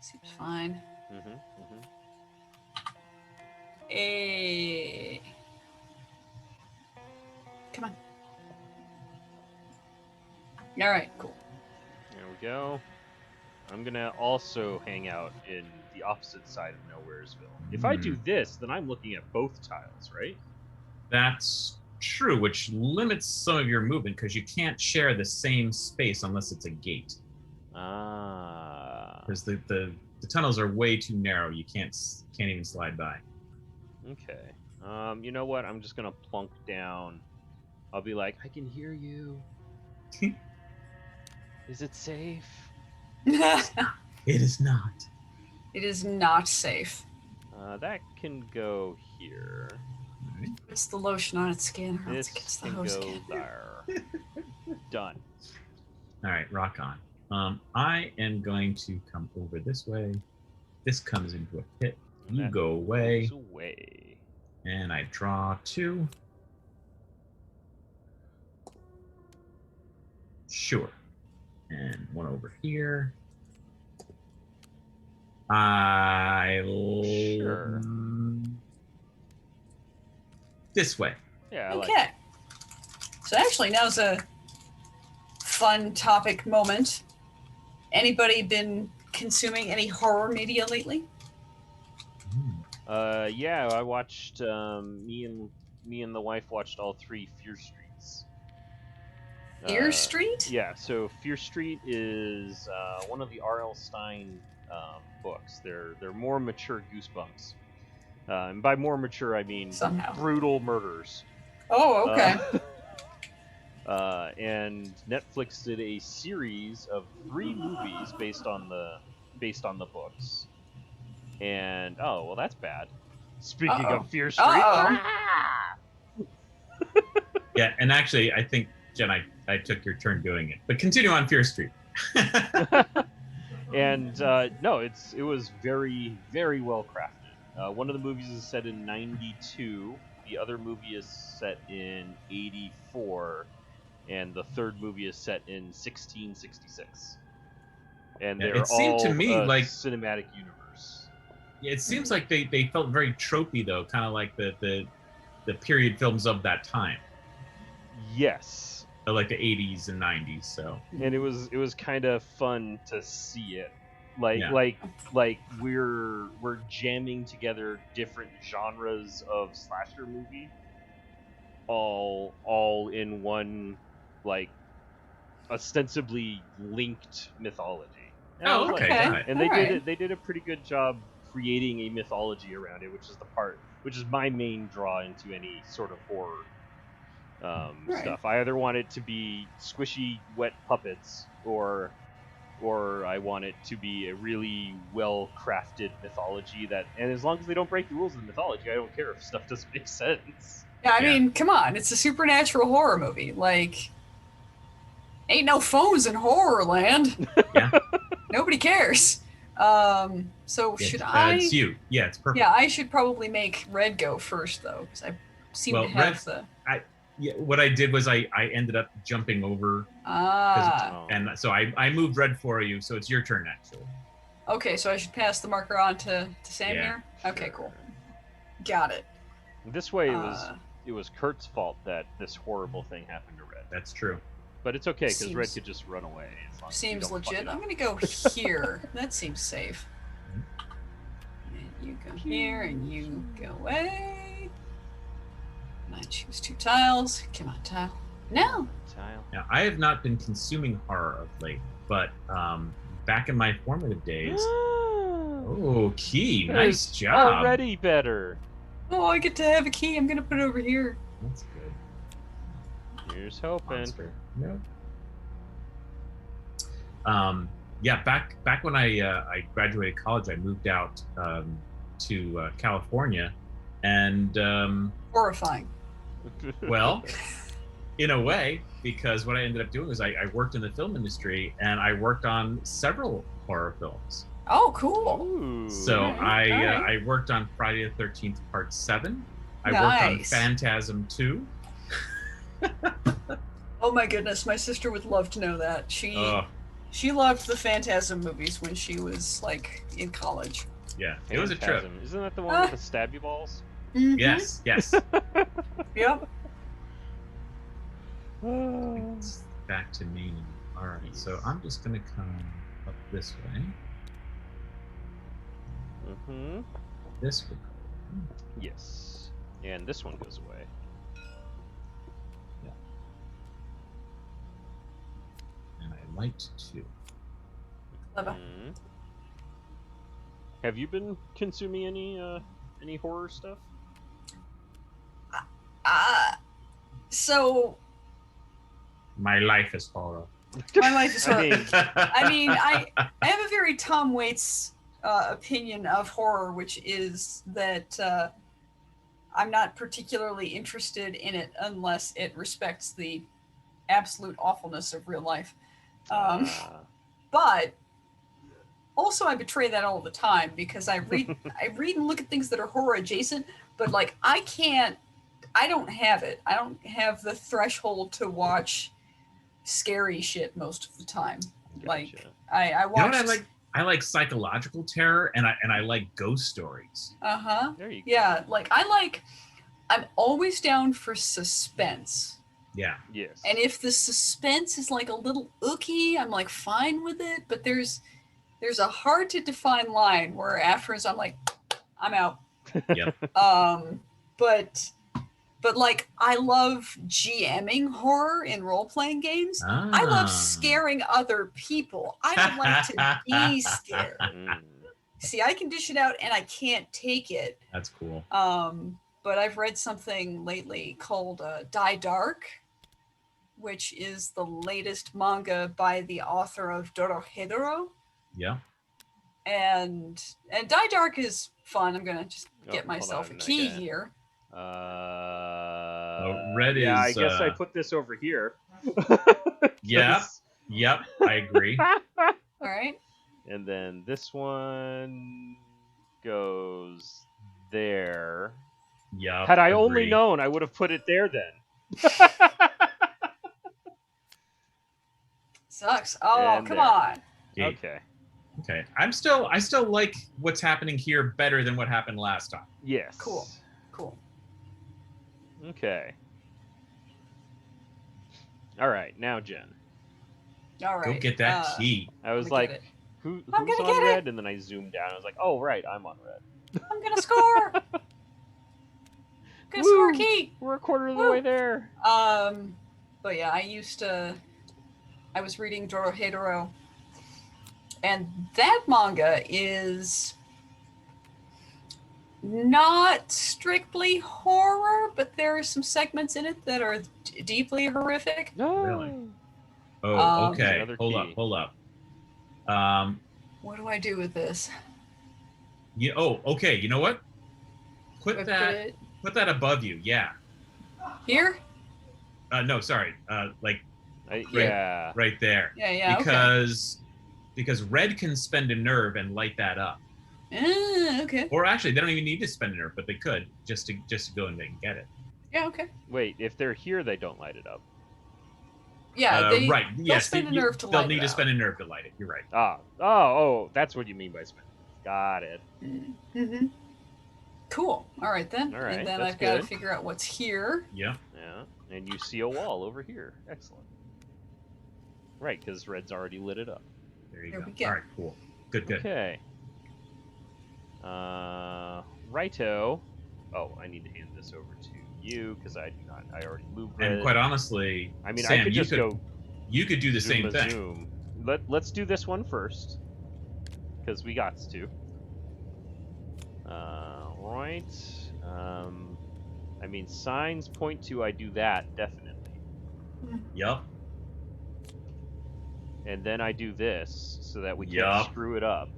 Seems fine. Hey, come on. All right, cool. we go. I'm gonna also hang out in the opposite side of Nowheresville. If I do this, then I'm looking at both tiles, right? That's true, which limits some of your movement because you can't share the same space unless it's a gate. Ah. Because the tunnels are way too narrow. You can't even slide by. Okay. You know what? I'm just gonna plunk down. I'll be like, I can hear you. Is it safe? It is not. It is not safe. That can go here. Puts the lotion on its skin, or else This it gets the can hose go again. there. Done. All right, rock on. I am going to come over this way. This comes into a pit. And You that go away. goes away. And I draw 2. Sure. And 1 over here. Sure. This way. Yeah. I Okay. like So actually, now's a fun topic moment. Anybody been consuming any horror media lately? Yeah, I watched. Me and the wife watched all 3 Fear Streets. Fear Street? Yeah. So Fear Street is one of the R.L. Stine books. They're more mature Goosebumps. And by more mature, I mean Somehow. brutal murders. Oh, okay. And Netflix did a series of 3 movies based on the books. And oh well, that's bad. Speaking of Fear Street. Yeah, and actually, I think Jen, I took your turn doing it, but continue on Fear Street. And no, it was very, very well crafted. One of the movies is set in '92. The other movie is set in '84, and the third movie is set in 1666. And Yeah, they're it seemed all to me like cinematic universe. Yeah, it seems like they felt very tropey though, kind of like the period films of that time. Yes. Like the 80s and 90s. So. And it was kind of fun to see it. Like we're jamming together different genres of slasher movie all in one, like, ostensibly linked mythology. And I was okay. like, Got it. and they did a pretty good job creating a mythology around it, which is my main draw into any sort of horror stuff. I either want it to be squishy, wet puppets, or I want it to be a really well-crafted mythology and as long as they don't break the rules of the mythology, I don't care if stuff doesn't make sense. Yeah, I mean, come on, it's a supernatural horror movie. Like, ain't no phones in horror land. Yeah. Nobody cares. So should I? It's you. Yeah, it's perfect. Yeah, I should probably make Red go first though, because I seem to have Yeah, what I did was I ended up jumping over. And so I moved Red for you, so it's your turn actually. Okay, so I should pass the marker on to Sam here? Sure. Okay, cool. Got it. This way it was Curt's fault that this horrible thing happened to Red. That's true. But it's okay, because Red could just run away. As long as we Seems don't fuck legit. it up. I'm gonna go here. That seems safe. And you go here, and you go away. And I choose 2 tiles. Come on, tile. No. Tile. Now, I have not been consuming horror of late, but back in my formative days. Oh, key. Nice job. Already better. Oh, I get to have a key. I'm gonna put it over here. That's good. Here's hoping. Monster. No. Yeah, back when I graduated college, I moved out to California, and Horrifying. well, in a way, because what I ended up doing was I worked in the film industry, and I worked on several horror films. Oh, cool. Ooh. So I worked on Friday the 13th Part 7. I worked on Phantasm 2. Oh my goodness, my sister would love to know that. She loved the Phantasm movies when she was like in college. Yeah, it was a trip. Isn't that the one with the stabby balls? Mm-hmm. Yes. Yep. Back to me. All right, so I'm just gonna come up this way. Mm-hmm. This way. Yes. And this one goes away. Yeah. And I liked to. Clever. Mhm. Have you been consuming any horror stuff? So My life is horror. my life is horror. I mean, I have a very Tom Waits opinion of horror, which is that I'm not particularly interested in it unless it respects the absolute awfulness of real life. But also, I betray that all the time because I read and look at things that are horror adjacent, but like I don't have it. I don't have the threshold to watch scary shit most of the time. gotcha. Like I watched. You know what I like? I like psychological terror, and I like ghost stories. There you go. Yeah, I'm always down for suspense. Yeah. Yes. And if the suspense is like a little ooky, I'm like fine with it. But there's a hard to define line where afterwards I'm like, I'm out. Yep. But like I love GMing horror in role-playing games. I love scaring other people. I don't like to be scared. Mm. See, I can dish it out and I can't take it. That's cool. But I've read something lately called Die Dark, which is the latest manga by the author of Dorohedoro. Yeah. And Die Dark is fun. I'm gonna just get hold myself on, a key okay. here. Red yeah, is. I guess I put this over here. Yep. Yep. I agree. All right. And then this one goes there. Yep. Had I only agree. known, I would have put it there then. Sucks. Oh, And come there. on. Okay. Okay. I still like what's happening here better than what happened last time. Yes. Cool. Okay. All right, now Jen. All right. Go get that key. I was I'm gonna get like, it. who's I'm on gonna get red? it. And then I zoomed down. I was like, oh right, I'm on red. I'm gonna score. Gonna score a key. We're a quarter of the Woo. way there. But yeah, I was reading Dorohedoro, and that manga is not strictly horror, but there are some segments in it that are deeply horrific. No. Really? Oh, okay. Another Hold key. up. What do I do with this? Okay. You know what? Do I Put that above you. Yeah. here? No, sorry. Yeah. Right there. Yeah. Because red can spend a nerve and light that up. Okay. Or actually, they don't even need to spend a nerve, but they could just to go and they can get it. Yeah. Okay. Wait, if they're here, they don't light it up. Yeah. Right. They'll Yes. spend a nerve to light They'll need it to up. spend a nerve to light it. You're right. Oh, that's what you mean by spend. Got it. Mm-hmm. Cool. All right then. All right, And then that's I've got to good. figure out what's here. Yeah. Yeah, and you see a wall over here. Excellent. Right, because red's already lit it up. There you There go. we go. All right. Cool. Good. Okay. Righto. Oh, I need to hand this over to you because I already moved red. And quite honestly, I mean, Sam, I could just go You could do the zoom same a thing. zoom. Let's do this one first because we got to. Right. I mean, signs point to I do that definitely, Yep. and then I do this so that we can't Yup. screw it up.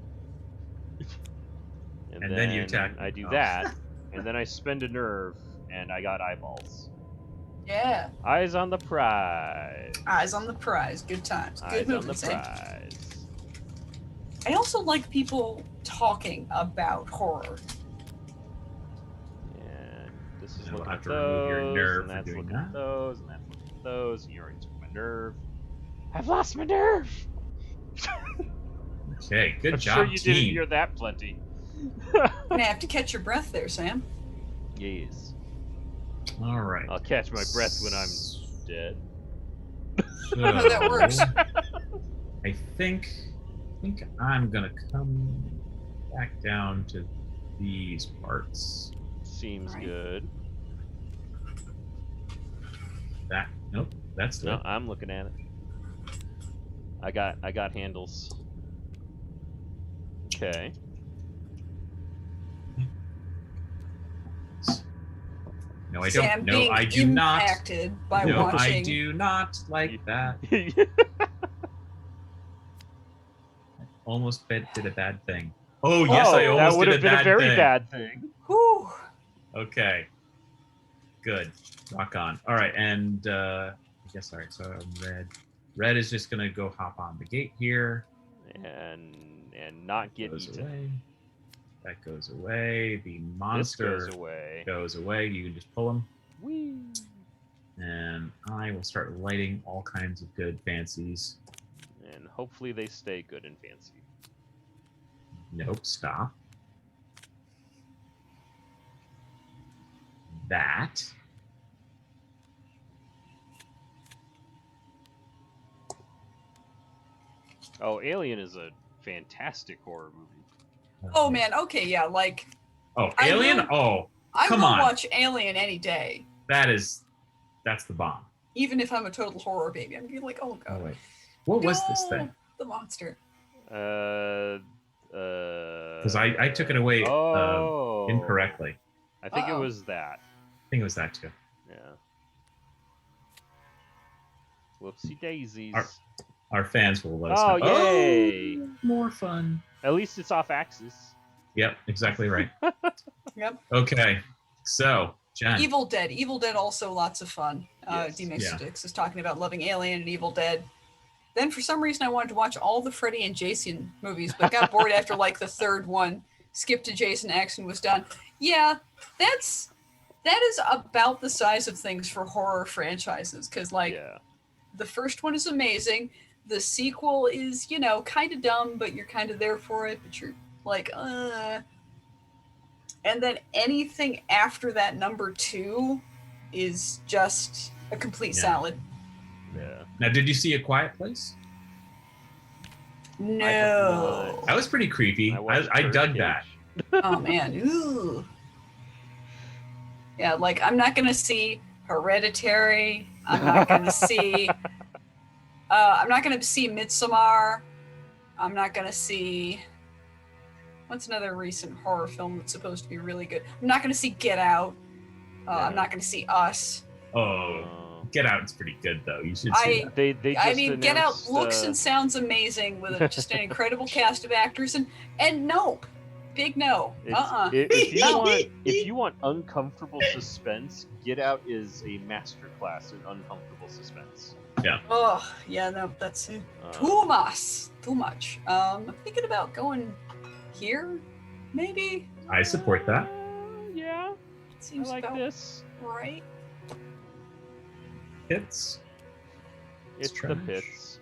And then you attack me. I do Oh. that, and then I spend a nerve, and I got eyeballs. Yeah. Eyes on the prize. Eyes on the prize. Good times. Good Eyes on movement, the Sam. prize. I also like people talking about horror. And this is And we'll looking have at to remove your those, nerve and for that's doing looking at that. those, and that's looking at those, and you already took my nerve. I've lost my nerve. Okay. Good I'm job, sure you didn't team. hear that plenty. You're gonna have to catch your breath there, Sam. Yes. All right. I'll catch my breath when I'm dead. So, How that works. I think I'm gonna come back down to these parts. Seems Alright. good. Nope, that's No, it. I'm looking at it. I got handles. Okay. No, I Sam don't. No, being I do not. impacted by No, watching. I do not like that. Almost did a bad thing. Oh, yes, I that almost would did have a been a bad very thing. bad thing. Whew. Okay. Good. Rock on. All right, and I guess, all right, so red. Red is just going to go hop on the gate here. And not get Goes eaten. away. That goes away. The This monster goes away. goes away. You can just pull him. Whee! And I will start lighting all kinds of good fancies. And hopefully they stay good and fancy. Nope, stop. That. Oh, Alien is a fantastic horror movie. Oh man, okay, yeah, like Oh, I Alien? will- Oh, I come will on. watch Alien any day, That's the bomb. even if I'm a total horror baby. I'm gonna be like, oh god. Oh, wait. What was this No, thing? The monster. Because I took it away incorrectly. I think it Uh-oh. was that. I think it was that too. Yeah. Whoopsie daisies. Our fans will let us Oh, know. yay! Oh, more fun. At least it's off axis. Yep, exactly right. Yep. Okay, so, Jen. Evil Dead. Evil Dead also lots of fun. Yes. D-Mix is talking about loving Alien and Evil Dead. Then for some reason I wanted to watch all the Freddy and Jason movies, but got bored after like the third one. Skipped to Jason X and was done. Yeah, that is about the size of things for horror franchises. Because like Yeah. the first one is amazing. The sequel is, kind of dumb, but you're kind of there for it. But you're like, And then anything after that, number 2, is just a complete salad. Yeah. Now, did you see A Quiet Place? No. That was pretty creepy. watched I Curt dug Cage. that. Oh man. Ooh. Yeah, like I'm not gonna see Hereditary. I'm not gonna see. I'm not gonna see Midsommar. I'm not gonna see. What's another recent horror film that's supposed to be really good? I'm not gonna see Get Out. I'm not gonna see Us. Oh, Get Out is pretty good though. You should see that. They just I mean, Get Out announced, looks and sounds amazing with just an incredible cast of actors, and nope, big no. If you want uncomfortable suspense, Get Out is a masterclass in uncomfortable suspense. Yeah. Oh yeah, no, that's too much. I'm thinking about going here, maybe. I support that. Yeah, Seems I like about this. right. It's It's the trash. pits.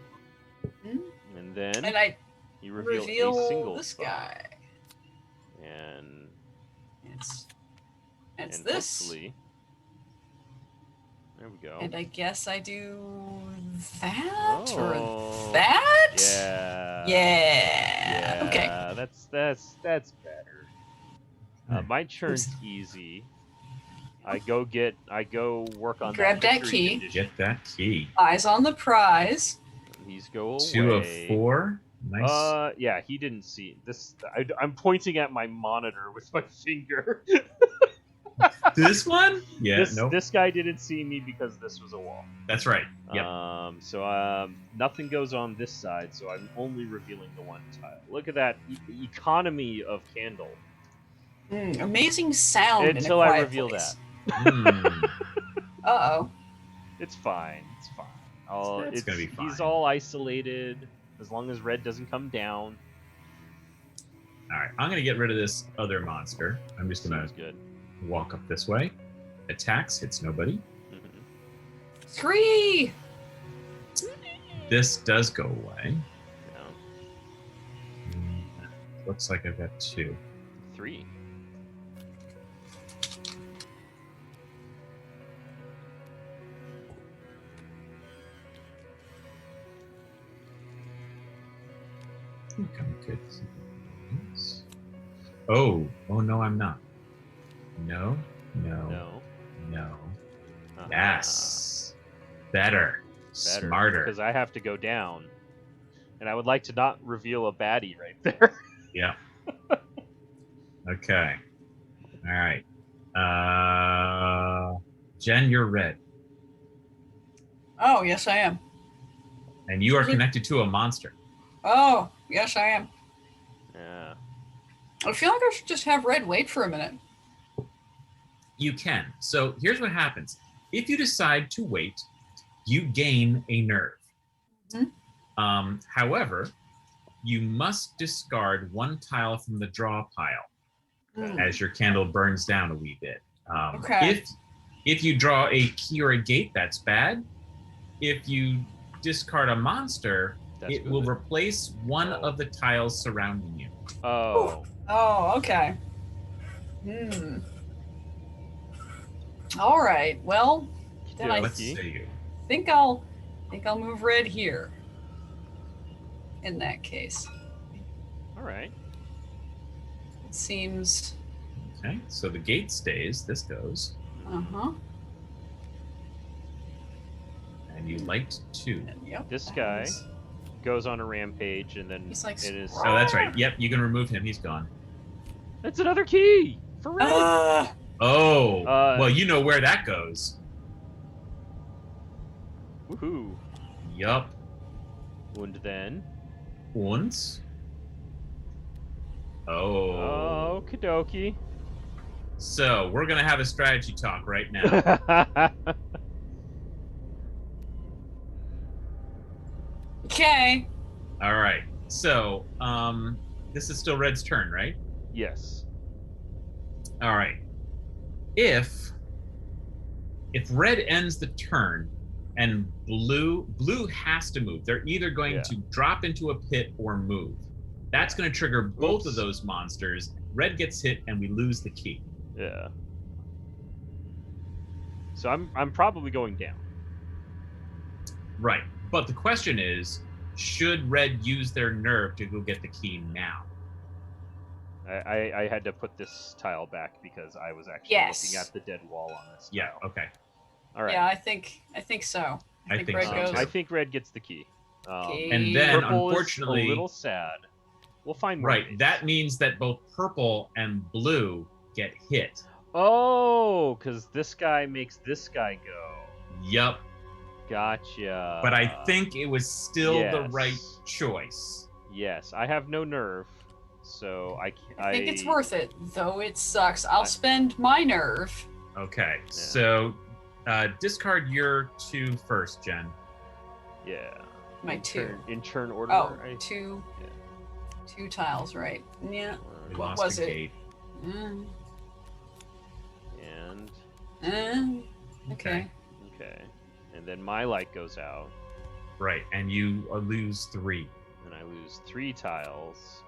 Mhm. And then And I you reveal reveal a single this spot. guy. And It's and this. hopefully, there we go. And I guess I do that or Oh, that. Yeah. Yeah. Okay. Yeah, that's better. My turn's easy. I go work on Grab that security key. condition. Get that key. Eyes on the prize. He's go away. 2 of 4. Nice. Yeah, he didn't see this. I'm pointing at my monitor with my finger. This one? Yeah. Nope. This guy didn't see me because this was a wall. That's right. Yep. So nothing goes on this side, so I'm only revealing the one tile. Look at that economy of candle. Amazing sound. Until in a I quiet reveal place. Mm. Uh-oh. It's fine. It's fine. It's gonna be fine. He's all isolated as long as red doesn't come down. All right. I'm gonna get rid of this other monster. I'm just gonna Seems good. walk up this way. Attacks, hits nobody. 3. This does go away. Yeah. Looks like I've got 2. 3. think I'm good. Oh no, I'm not. No. Uh-huh. Yes. Better. Smarter. Because I have to go down. And I would like to not reveal a baddie right there. Yeah. Okay. All right. Jen, you're red. Oh, yes, I am. And you are connected to a monster. Oh, yes, I am. Yeah. I feel like I should just have red wait for a minute. You can. So here's what happens. If you decide to wait, you gain a nerve. Mm-hmm. However, you must discard one tile from the draw pile as your candle burns down a wee bit. Okay. If you draw a key or a gate, that's bad. If you discard a monster, it will replace one of the tiles surrounding you. Oh. Oh, okay. All right. Well, then I think I'll move red here. In that case. All right. It seems. Okay. So the gate stays. This goes. Uh-huh. And you liked 2. Yep. This guy goes on a rampage, and then he's like, it is. Oh, that's right. Yep, you can remove him. He's gone. That's another key for red. Well, you know where that goes. Woohoo! Yup. And then. Once. Oh. Okie dokie. So we're gonna have a strategy talk right now. Okay. All right. So, this is still Red's turn, right? Yes. All right. If Red ends the turn and blue has to move. They're either going to drop into a pit or move. That's going to trigger both of those monsters. Red gets hit and we lose the key. Yeah. So I'm probably going down. Right. But the question is, should Red use their nerve to go get the key now? I had to put this tile back because I was actually looking at the dead wall on this tile. Yeah, okay. All right. Yeah, I think so. I think Red goes. I think Red gets the key. And then, Purple unfortunately, is a little sad. We'll find more. Right. That means that both purple and blue get hit. Oh, because this guy makes this guy go. Yup. Gotcha. But I think it was still the right choice. Yes, I have no nerve, so I think it's worth it, though it sucks. I'll spend my nerve. Okay, so discard your 2 first, Jen. Yeah. My 2. In turn order. Oh, 2. Yeah. 2 tiles, right? Yeah. What was it? Gate. And. Okay. Okay. And then my light goes out. Right, and you lose 3. And I lose 3 tiles.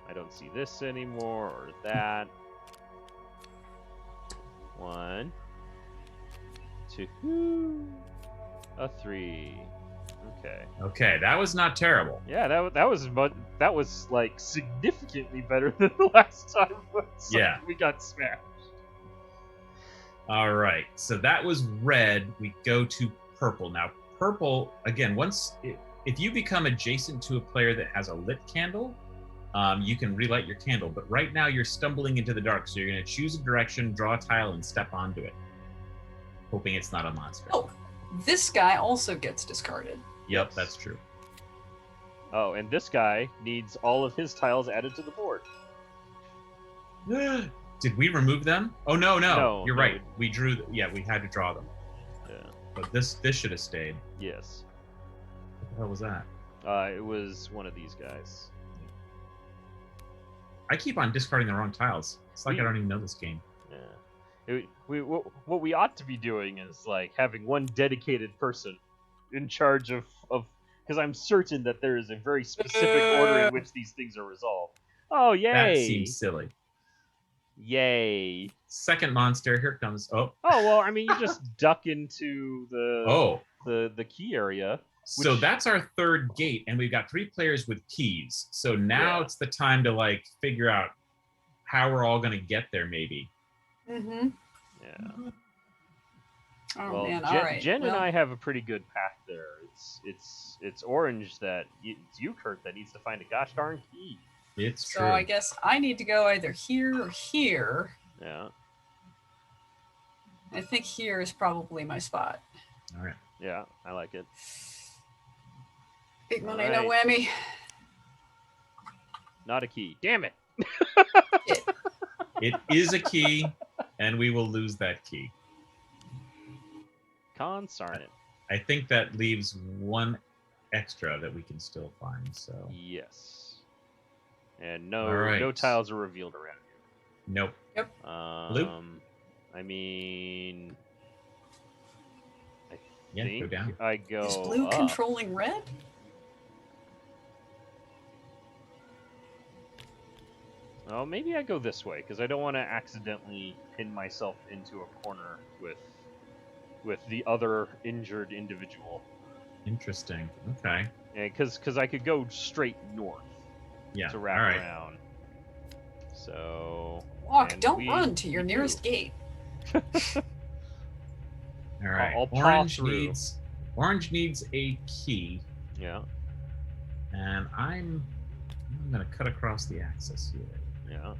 I don't see this anymore or that. 1, 2, a 3. Okay. Okay, that was not terrible. Yeah, that was like significantly better than the last time. We got smashed. All right, so that was red. We go to purple now. Purple again. If you become adjacent to a player that has a lit candle, you can relight your candle. But right now you're stumbling into the dark, so you're going to choose a direction, draw a tile, and step onto it, hoping it's not a monster. Oh, this guy also gets discarded. Yep, that's true. Oh, and this guy needs all of his tiles added to the board. Did we remove them? Oh no. You're right. We drew. We had to draw them. Yeah. But this should have stayed. Yes. What the hell was that? It was one of these guys. I keep on discarding the wrong tiles. It's like I don't even know this game. Yeah. What we ought to be doing is like having one dedicated person in charge of because I'm certain that there is a very specific order in which these things are resolved. Oh, yay! That seems silly. Yay! Second monster, here it comes. Oh. Oh well, I mean, you just duck into the key area, So Which- that's our third gate, and we've got 3 players with keys. So now Yeah. it's the time to like figure out how we're all going to get there, maybe. Mm-hmm. Yeah. Oh Well, man, Jen, all right. Jen and Well, I have a pretty good path there. It's Orange that it's you, Curt, that needs to find a gosh darn key. It's so true. I guess I need to go either here or here. Yeah. I think here is probably my spot. All right. Yeah, I like it. Big money, All no right. whammy. Not a key. Damn it. It is a key, and we will lose that key. Consarn it. I think that leaves 1 extra that we can still find. So Yes. And All no right. tiles are revealed around nope. here. Blue? I mean, I Yeah, think go down. I go Is blue up. controlling red? Oh, maybe I go this way because I don't want to accidentally pin myself into a corner with the other injured individual. Interesting. Okay. Because I could go straight north Yeah. to wrap All right. around. So Walk, and don't we- run to your we nearest do. gate. All right. I'll paw through. Orange needs a key, Yeah, and I'm gonna cut across the axis here. yeah,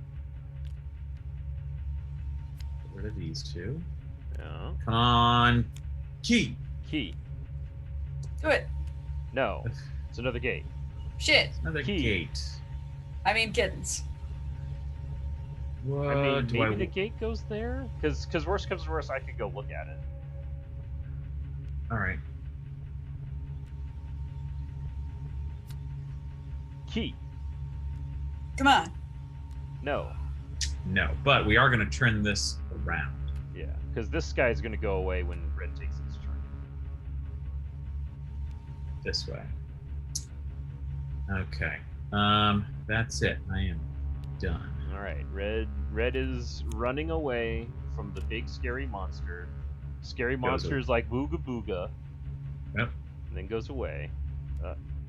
Get rid of these 2. yeah. Come on, key. Key. Do it. No, it's another gate. Shit. Another Key. gate. I mean kittens. What I mean, do maybe the gate goes there. Because worst comes to worst, I could go look at it. All right. Key. Come on. No. No, but we are gonna turn this around. Yeah, because this guy's gonna go away when red takes its turn. This way. Okay. That's it. I am done. All right, red is running away from the big scary monster. Scary monster's like booga booga. Yep. And then goes away.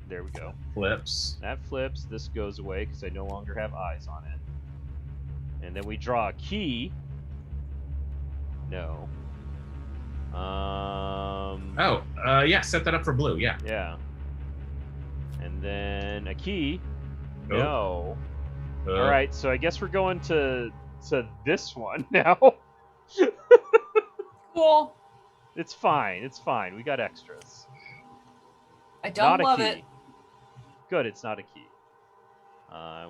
There we go. Flips. That flips. This goes away because I no longer have eyes on it. And then we draw a key. No. Yeah. Set that up for blue. Yeah. Yeah. And then a key. Oh. No. Uh, All right, so I guess we're going to this one now. Cool. It's fine. It's fine. We got extras. I don't Not a love key. it. Good. It's not a key.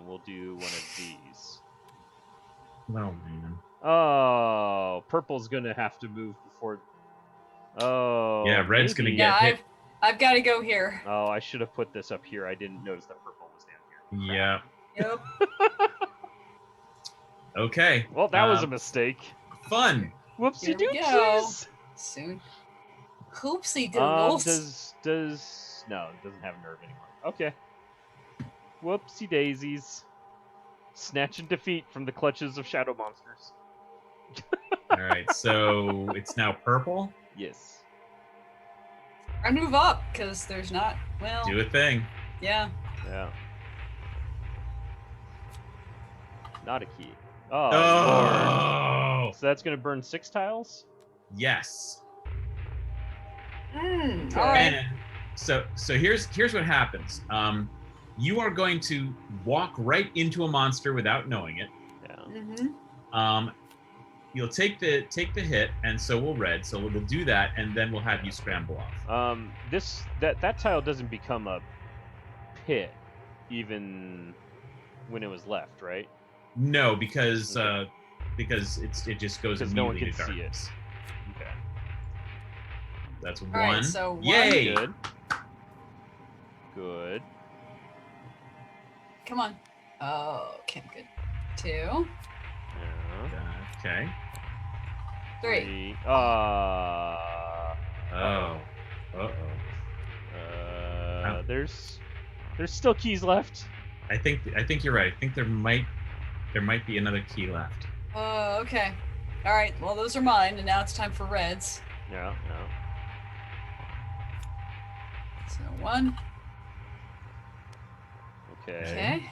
We'll do one of these. Oh man. Oh, purple's gonna have to move before. Oh. Yeah, red's gonna maybe. get Yeah, hit. I've got to go here. Oh, I should have put this up here. I didn't notice that purple was down here. Yeah. Yep. Okay. Well, that was a mistake. Fun. Whoopsie Here we go. doopsies. Soon. Hoopsie doodles. Does no, it doesn't have nerve anymore. Okay. Whoopsie daisies. Snatch and defeat from the clutches of shadow monsters. All right. So it's now purple. Yes. I move up because there's not. Well, Do a thing. yeah. Yeah. Not a key. Oh, Lord. Oh. So that's gonna burn 6 tiles? Yes. All right. And so here's what happens. You are going to walk right into a monster without knowing it. Yeah. Mm-hmm. You'll take the hit, and so will red. So we'll do that, and then we'll have you scramble off. That tile doesn't become a pit even when it was left, right? No, because Okay. it just goes Because no one immediately can to see it. darkness. Okay. That's one. right, so one. Yay! Good. Good. Come on. Oh, okay, good. 2, Yeah. Okay. 3. Oh. Uh-oh. There's still keys left. I think you're right. I think there might be another key left. Oh, okay. All right. Well, those are mine, and now it's time for reds. Yeah. So 1. Okay. Okay.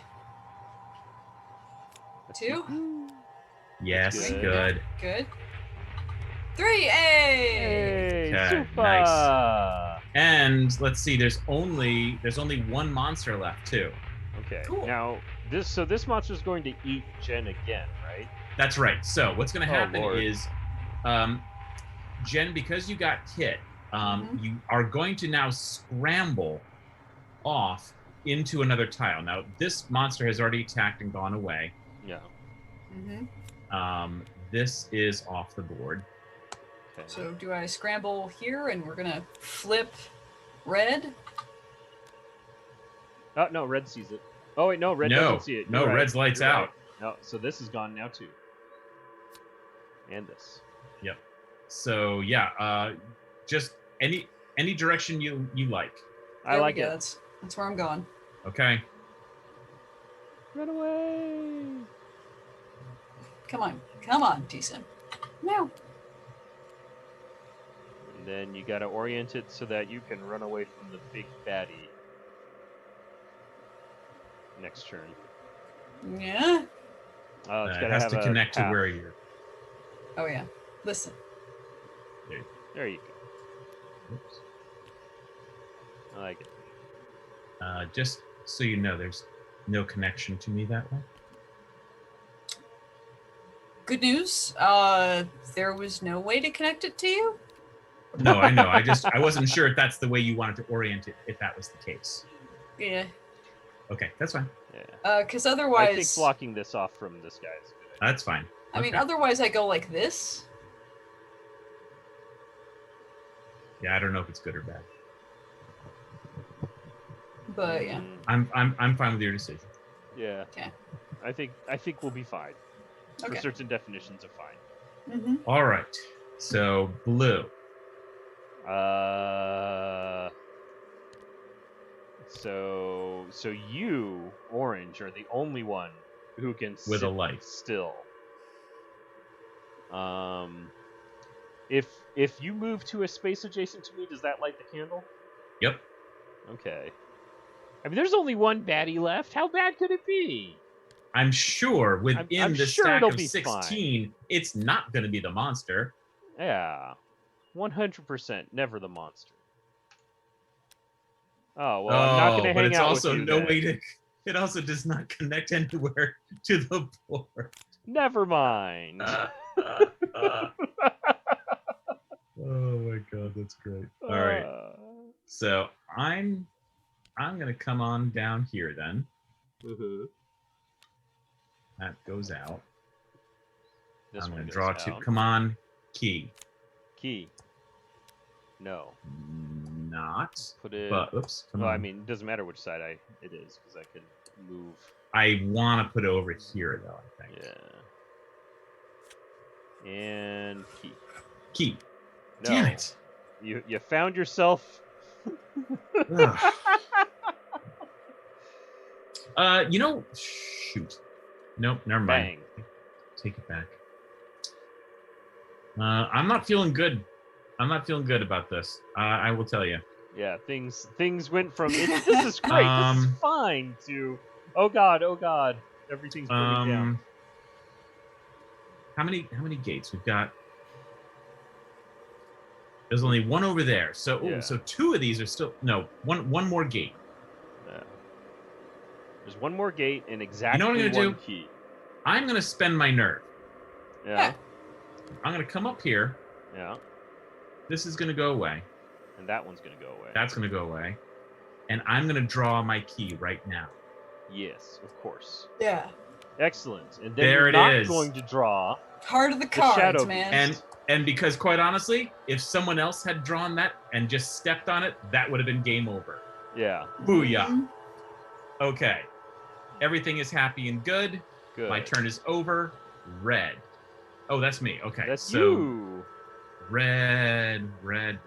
Let's 2. see. Yes, Good. good. Good. 3. Hey! Hey, Okay, super. nice. And let's see, there's only one monster left too. Okay. Cool. Now this monster's going to eat Jen again, right? That's right. So what's going to happen Lord. is, Jen, because you got hit, Mhm. you are going to now scramble off into another tile. Now, this monster has already attacked and gone away. Yeah. This is off the board. Okay. So do I scramble here and we're gonna flip red? Oh no, red sees it. Oh wait, no, red doesn't see it. No, You're right. red's lights You're out. right. No, so this is gone now too. And this. Yep. So yeah, just any direction you like. I There like we go. it. That's where I'm going. Okay. Run away. Come on, T-Sim. No. And then you gotta orient it so that you can run away from the big baddie. Next turn. Yeah. Oh, it's It gotta has have to a connect to path. where you're. Oh yeah. Listen. There you go. Oops. I like it. Just so you know, there's no connection to me that way. Good news. There was no way to connect it to you. No, I know. I wasn't sure if that's the way you wanted to orient it, if that was the case. Yeah. Okay, that's fine. Yeah. Because otherwise, I think blocking this off from this guy is good. That's fine. I mean, Okay. otherwise I go like this. Yeah, I don't know if it's good or bad. But yeah. I'm fine with your decision. Yeah. Okay. I think we'll be fine. Okay. For certain definitions of fine. Mm-hmm. All right. So blue. So you, orange, are the only one who can With sit a light. still. If you move to a space adjacent to me, does that light the candle? Yep. Okay. I mean, there's only one baddie left. How bad could it be? I'm sure within I'm the sure stack it'll of be 16, it's not going to be the monster. Yeah, 100%. Never the monster. Oh well, I'm not going to but hang it's out also with you no then. way to. It also does not connect anywhere to the board. Never mind. Oh my god, that's great. All right. So I'm gonna come on down here then. That goes out. This I'm one gonna goes draw out. 2. Come on, key. Key. No. Not. Put it. But oops. Come Well, on. I mean, it doesn't matter which side it is because I can move. I want to put it over here though. I think. Yeah. And key. Key. No. Damn it. You found yourself. You know, shoot. Nope, never mind. Bang. Take it back. I'm not feeling good. I'm not feeling good about this. I will tell you. Yeah, things went from this is great, this is fine to oh god, everything's burning down. How many gates we've got? There's only one over there. So so 2 of these are still one more gate. There's one more gate and exactly you know what I'm gonna one do? key. I'm gonna spend my nerve. Yeah. I'm gonna come up here. Yeah. This is gonna go away. And that one's gonna go away. That's gonna go away. And I'm gonna draw my key right now. Yes, of course. Yeah. Excellent. And then There you're it not is. going to draw Heart of the shadow cards, beast. man. And because quite honestly, if someone else had drawn that and just stepped on it, that would have been game over. Yeah. Booyah. Mhm. Okay. Everything is happy and good. Good. My turn is over. Red. Oh, that's me. Okay. That's so you. Red. Red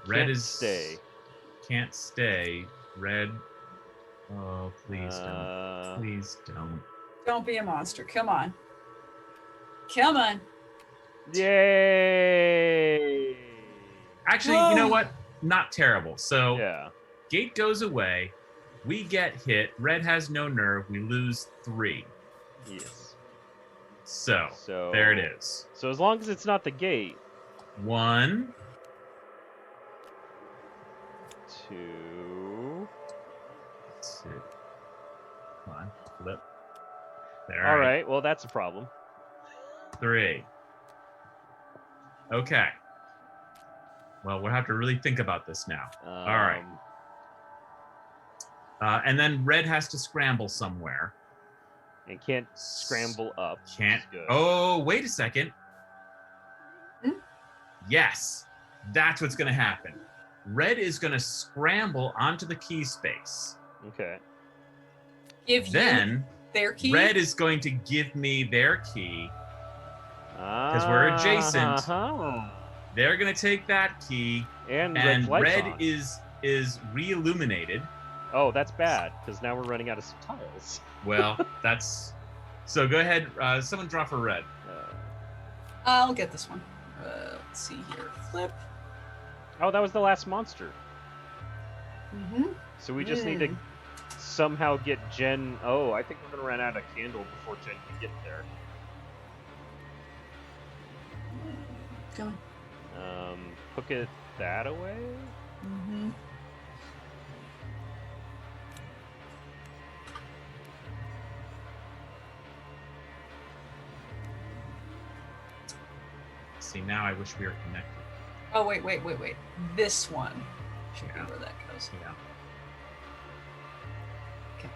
Can't is stay. Can't stay. Red. Oh, please don't. Please don't. Don't be a monster. Come on. Come on. Yay! Actually, you know what? not terrible. So Yeah. gate goes away. We get hit. Red has no nerve. We lose 3. Yes. So So there it is. So as long as it's not the gate. 1, 2. 2. Come on, flip. There. All right. Well, that's a problem. 3. Okay. Well, we'll have to really think about this now. All right. And then red has to scramble somewhere. And can't scramble up. Can't. Good. Oh, wait a second. Yes, that's what's going to happen. Red is going to scramble onto the key space. Okay. Then their key. Red is going to give me their key because we're adjacent. They're going to take that key, and red is re-illuminated. Oh, that's bad because now we're running out of tiles. Well, that's so. Go ahead. Someone draw for red. I'll get this one. Let's see here. Flip. Oh, that was the last monster. Mm-hmm. So we just need to somehow get Jen. Oh, I think we're gonna run out of candle before Jen can get there. Come on. Hook it that away. Mm-hmm. See, now I wish we were connected. Oh, wait. This one should be where that goes. Yeah. Okay.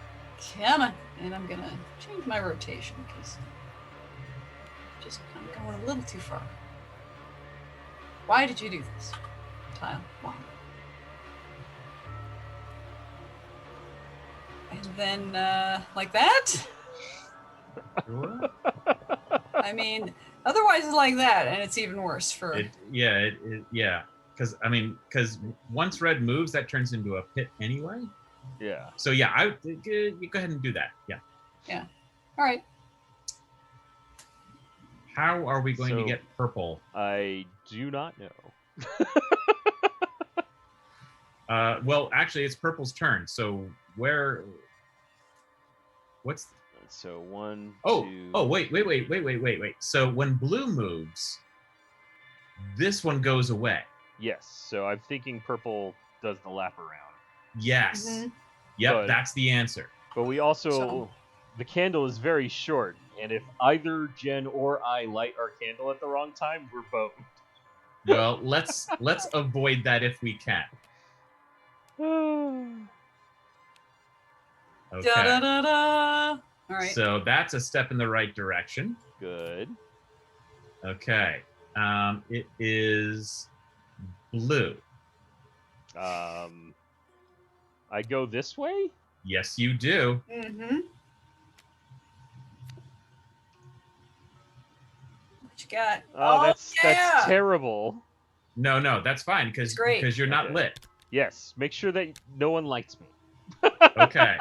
Come on. And I'm going to change my rotation because I'm just kind of going a little too far. Why did you do this? Tile. Why? And then, like that? Sure. I mean, otherwise it's like that, and it's even worse for... Yeah. Because once red moves, that turns into a pit anyway. Yeah. So yeah, you go ahead and do that. Yeah. Yeah. All right. How are we going to get purple? I do not know. Well, actually, it's purple's turn. So what's... So 1, 2... Oh, wait. So when blue moves, this one goes away. Yes. So I'm thinking purple does the lap around. Yes. Mm-hmm. Yep, that's the answer. But we also... The candle is very short, and if either Jen or I light our candle at the wrong time, we're boned. Well, let's avoid that if we can. Okay. Da-da-da-da. All right. So that's a step in the right direction. Good. Okay. It is blue. I go this way? Yes, you do. Mm-hmm. What you got? Oh, that's terrible. No, that's fine because you're not lit. Yes. Make sure that no one lights me. Okay.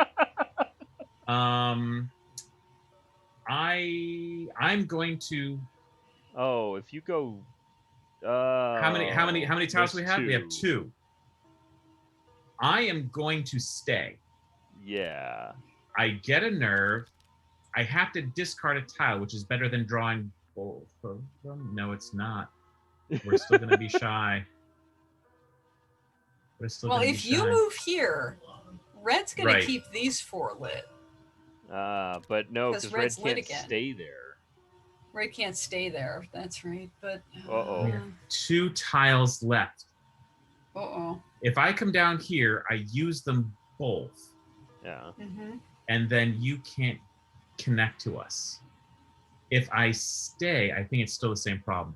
I'm going to. Oh, if you go. How many tiles do we have? 2. We have 2. I am going to stay. Yeah. I get a nerve. I have to discard a tile, which is better than drawing both of them. No, it's not. We're still going to be shy. Well, if you move here, red's going to keep these 4 lit. But no, because red can't stay there. Red can't stay there. That's right. But we have 2 tiles left. If I come down here, I use them both. Yeah. Mm-hmm. And then you can't connect to us. If I stay, I think it's still the same problem.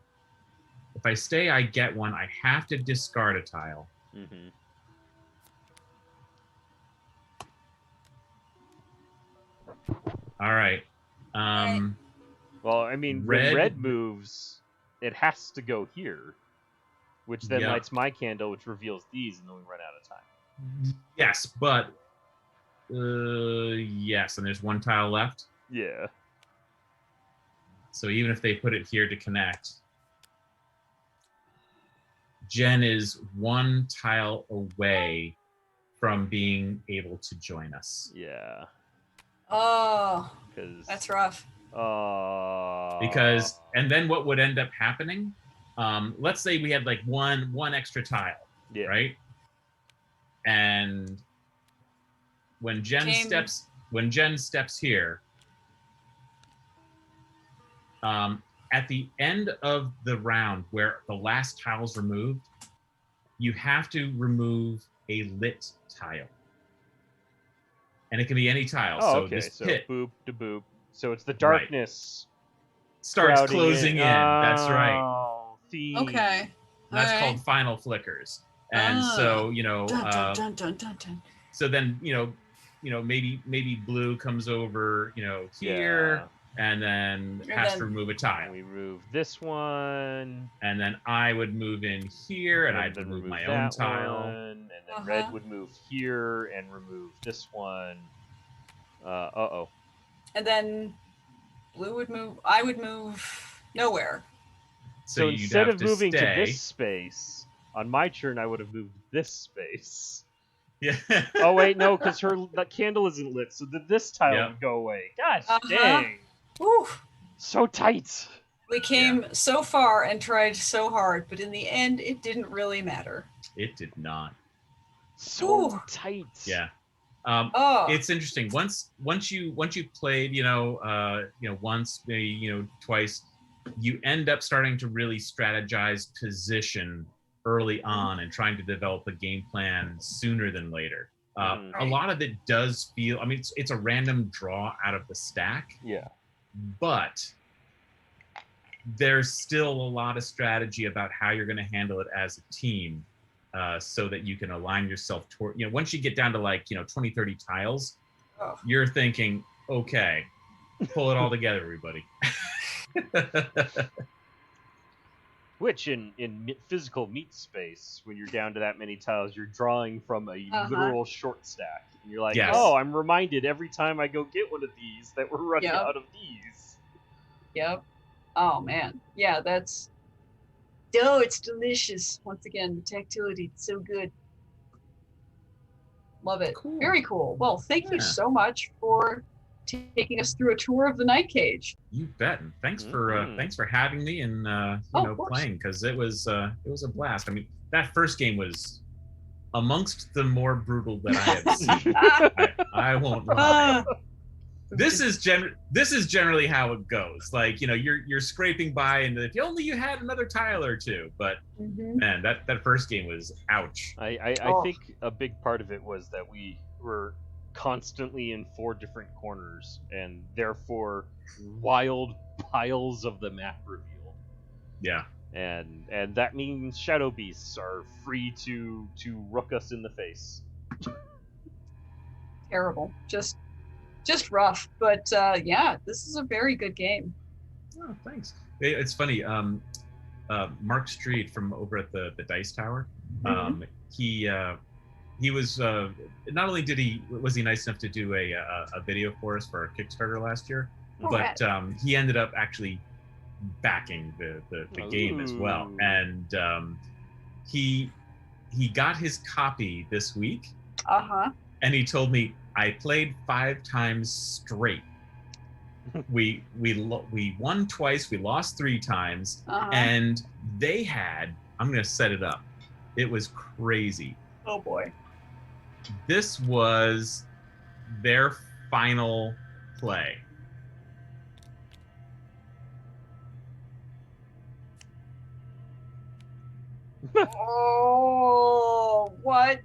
If I stay, I get one. I have to discard a tile. Mm-hmm. All right. Well, I mean, when red moves, it has to go here, which then lights my candle, which reveals these, and then we run out of time. Yes, but yes, and there's 1 tile left. Yeah. So even if they put it here to connect, Jen is one tile away from being able to join us. Yeah. Oh, Because that's rough. Because and then what would end up happening? Let's say we had like one extra tile, yeah. right? And when Jen steps here, at the end of the round where the last tile's removed, you have to remove a lit tile. And it can be any tile. Oh, so okay. this So pit boop to boop. So it's the darkness starts crowding closing in. That's right. Oh, theme. Okay. And that's All called right. final flickers. And so, Dun, dun, dun, dun, dun, dun. so then, maybe blue comes over, here, and then has to remove a And tile. we remove this one. And then I would move in here, and I'd then remove my that own tile. one, and then red would move here and remove this one. Uh-oh. And then blue would move. I would move nowhere. So instead of moving to this space, on my turn, I would have moved this space. Yeah. Oh, wait, no, because that candle isn't lit, so this tile would go away. Gosh dang. Whew. So tight. We came so far and tried so hard, but in the end, it didn't really matter. It did not. So tight. Yeah. It's interesting. Once you played, once, maybe, twice, you end up starting to really strategize position early on and trying to develop a game plan sooner than later. A lot of it does feel, I mean, it's a random draw out of the stack. Yeah. But there's still a lot of strategy about how you're going to handle it as a team, so that you can align yourself toward, once you get down to like, 20, 30 tiles, you're thinking, okay, pull it all together, everybody. Which in physical meat space, when you're down to that many tiles, you're drawing from a literal short stack. And you're like, oh, I'm reminded every time I go get one of these that we're running out of these. Yep. Oh, man. Yeah, that's... Oh, it's delicious. Once again, the tactility, it's so good. Love it. Cool. Very cool. Well, thank you so much for taking us through a tour of the Night Cage. You bet. And thanks for having me and playing, because it was a blast. I mean, that first game was amongst the more brutal that I have seen. I won't lie. This is generally how it goes. Like, you're scraping by, and if only you had another tile or two. But man, that first game was ouch. I think a big part of it was that we were constantly in 4 different corners, and therefore wild piles of the map reveal. Yeah. And that means shadow beasts are free to rook us in the face. Terrible. Just rough, but this is a very good game. Oh, thanks. It's funny. Mark Street from over at the Dice Tower. He was not only was he nice enough to do a video for us for our Kickstarter last year, but he ended up actually backing the game as well. And he got his copy this week. And he told me, I played 5 times straight. We won twice, we lost 3 times, and they had, I'm gonna set it up. It was crazy. Oh boy. This was their final play. Oh, what?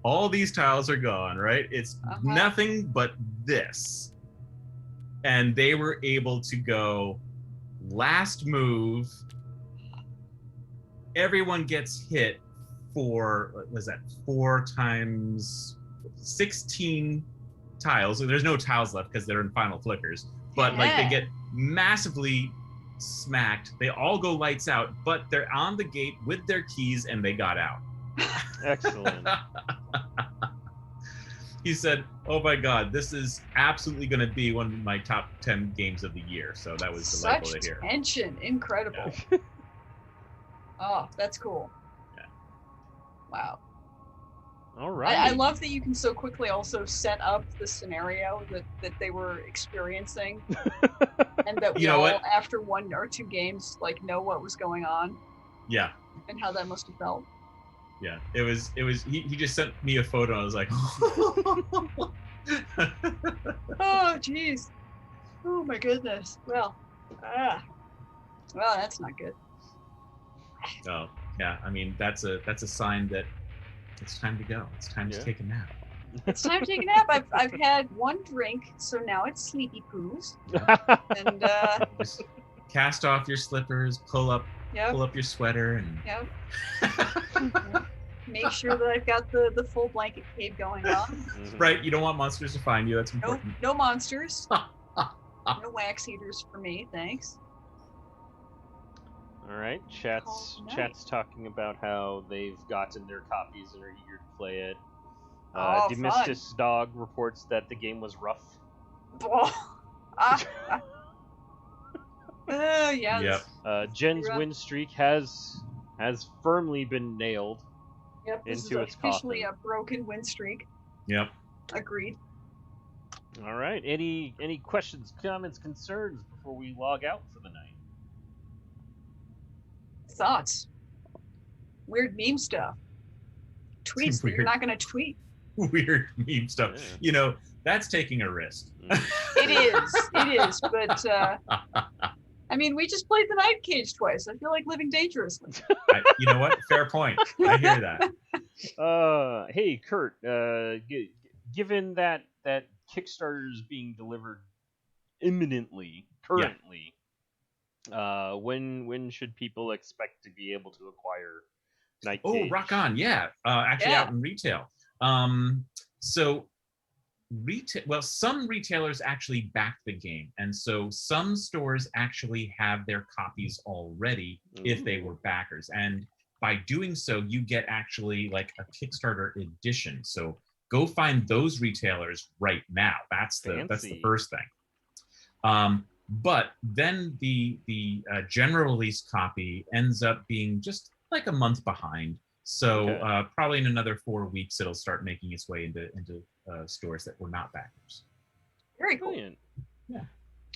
All these tiles are gone, right? It's nothing but this. And they were able to go last move. Everyone gets hit for, what was that, 4 times 16 tiles. So there's no tiles left because they're in final flickers. But like they get massively smacked. They all go lights out, but they're on the gate with their keys and they got out. Excellent. He said, "Oh my God, this is absolutely going to be one of my top 10 games of the year." So that was delightful Such to hear. tension, incredible. Yeah. Oh, that's cool. Yeah. Wow. All right. I love that you can so quickly also set up the scenario that they were experiencing, and that we You know all, what? after 1 or 2 games, like know what was going on Yeah. and how that must have felt. Yeah. It was. He just sent me a photo. And I was like, Oh, jeez. Oh my goodness. Well, that's not good. oh yeah. I mean, that's a sign that it's time to go. It's time to take a nap. It's time to take a nap. I've had 1 drink, so now it's sleepy poos. And Just cast off your slippers, pull up your sweater, and make sure that I've got the full blanket cape going on. Right. You don't want monsters to find you. That's important. No monsters. No wax eaters for me, thanks. All right, chat's talking about how they've gotten their copies and are eager to play it. Demistus Dog reports that the game was rough. Yes. Yep. Jen's win streak has firmly been nailed into its coffin. Officially a broken win streak. Yep. Agreed. All right. Any questions, comments, concerns before we log out for the night? Thoughts? Weird meme stuff. Tweets that you're not going to tweet. Weird meme stuff. Yeah. You know, that's taking a risk. It is. But I mean, we just played the Night Cage twice. I feel like living dangerously. You know what? Fair point. I hear that. Hey, Curt. Given that Kickstarter is being delivered imminently, currently, when should people expect to be able to acquire Night Cage? Oh, rock on! Yeah, actually out in retail. So retail. Well, some retailers actually back the game, and so some stores actually have their copies already if they were backers. And by doing so, you get actually like a Kickstarter edition. So go find those retailers right now. That's the first thing. But then the general release copy ends up being just like a month behind. So probably in another 4 weeks, it'll start making its way into stores that were not backers. Very cool. Brilliant. Yeah.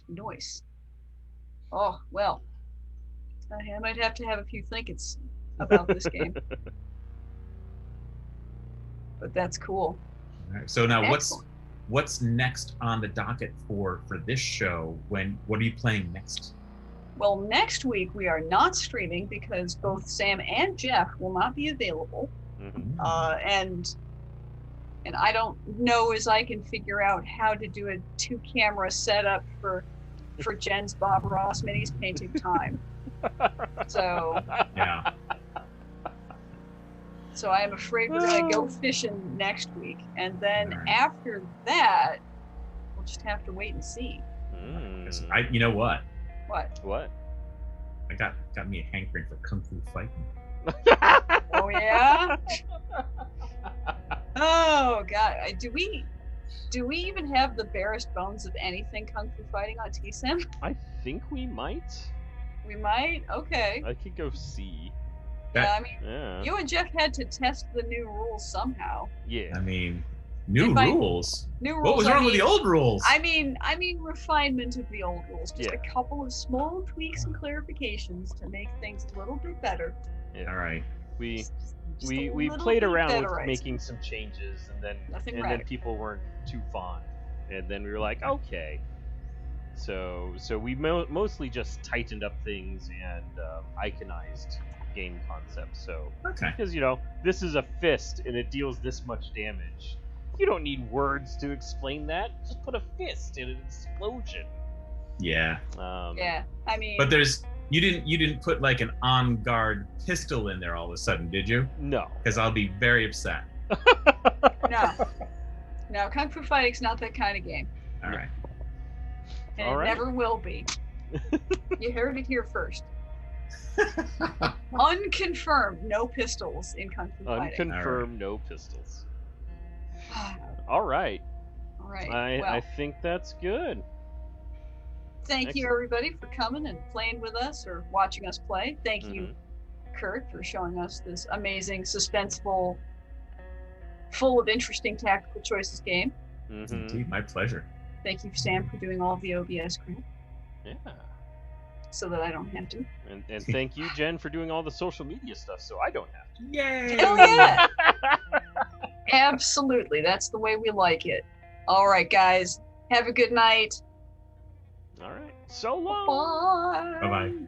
Nice. Oh, well. I might have to have a few thinkings about this game. But that's cool. All right. So now Excellent. what's next on the docket for this show? What are you playing next? Well, next week we are not streaming because both Sam and Jeff will not be available. And I don't know as I can figure out how to do a 2-camera setup for Jen's Bob Ross minis painting time. So Yeah. So I am afraid we're going to go fishing next week. And then after that, we'll just have to wait and see. You know what? What? I got me a hankering for kung fu fighting. Oh, yeah? Oh, God. Do we even have the barest bones of anything kung fu fighting on TSIM? I think we might. We might? Okay. I could go see. Yeah, I mean, you and Jeff had to test the new rules somehow. Yeah. I mean, new rules? New rules. What was wrong with the old rules? I mean refinement of the old rules. Just a couple of small tweaks and clarifications to make things a little bit better. Yeah. All right. We played around with making some changes, and then people weren't too fond, and then we were like, okay. So we mostly just tightened up things and iconized game concepts. So because this is a fist and it deals this much damage, you don't need words to explain that. Just put a fist in an explosion. Yeah. Yeah. I mean. But you didn't put like an on guard pistol in there all of a sudden, did you? No. Because I'll be very upset. No, Kung Fu Fighting's not that kind of game. All right. And it never will be. You heard it here first. Unconfirmed, no pistols in Kung Fu Fighting. Unconfirmed, no pistols. All right. All right. I think that's good. Thank you, Excellent. everybody, for coming and playing with us or watching us play. Thank you, Mhm. Curt, for showing us this amazing, suspenseful, full of interesting tactical choices game. Mhm. Indeed, my pleasure. Thank you, Sam, for doing all the OBS crap Yeah. so that I don't have to. And thank you, Jen, for doing all the social media stuff so I don't have to. Yay! Hell yeah! Absolutely. That's the way we like it. All right, guys. Have a good night. All right. So long. Bye. Bye-bye.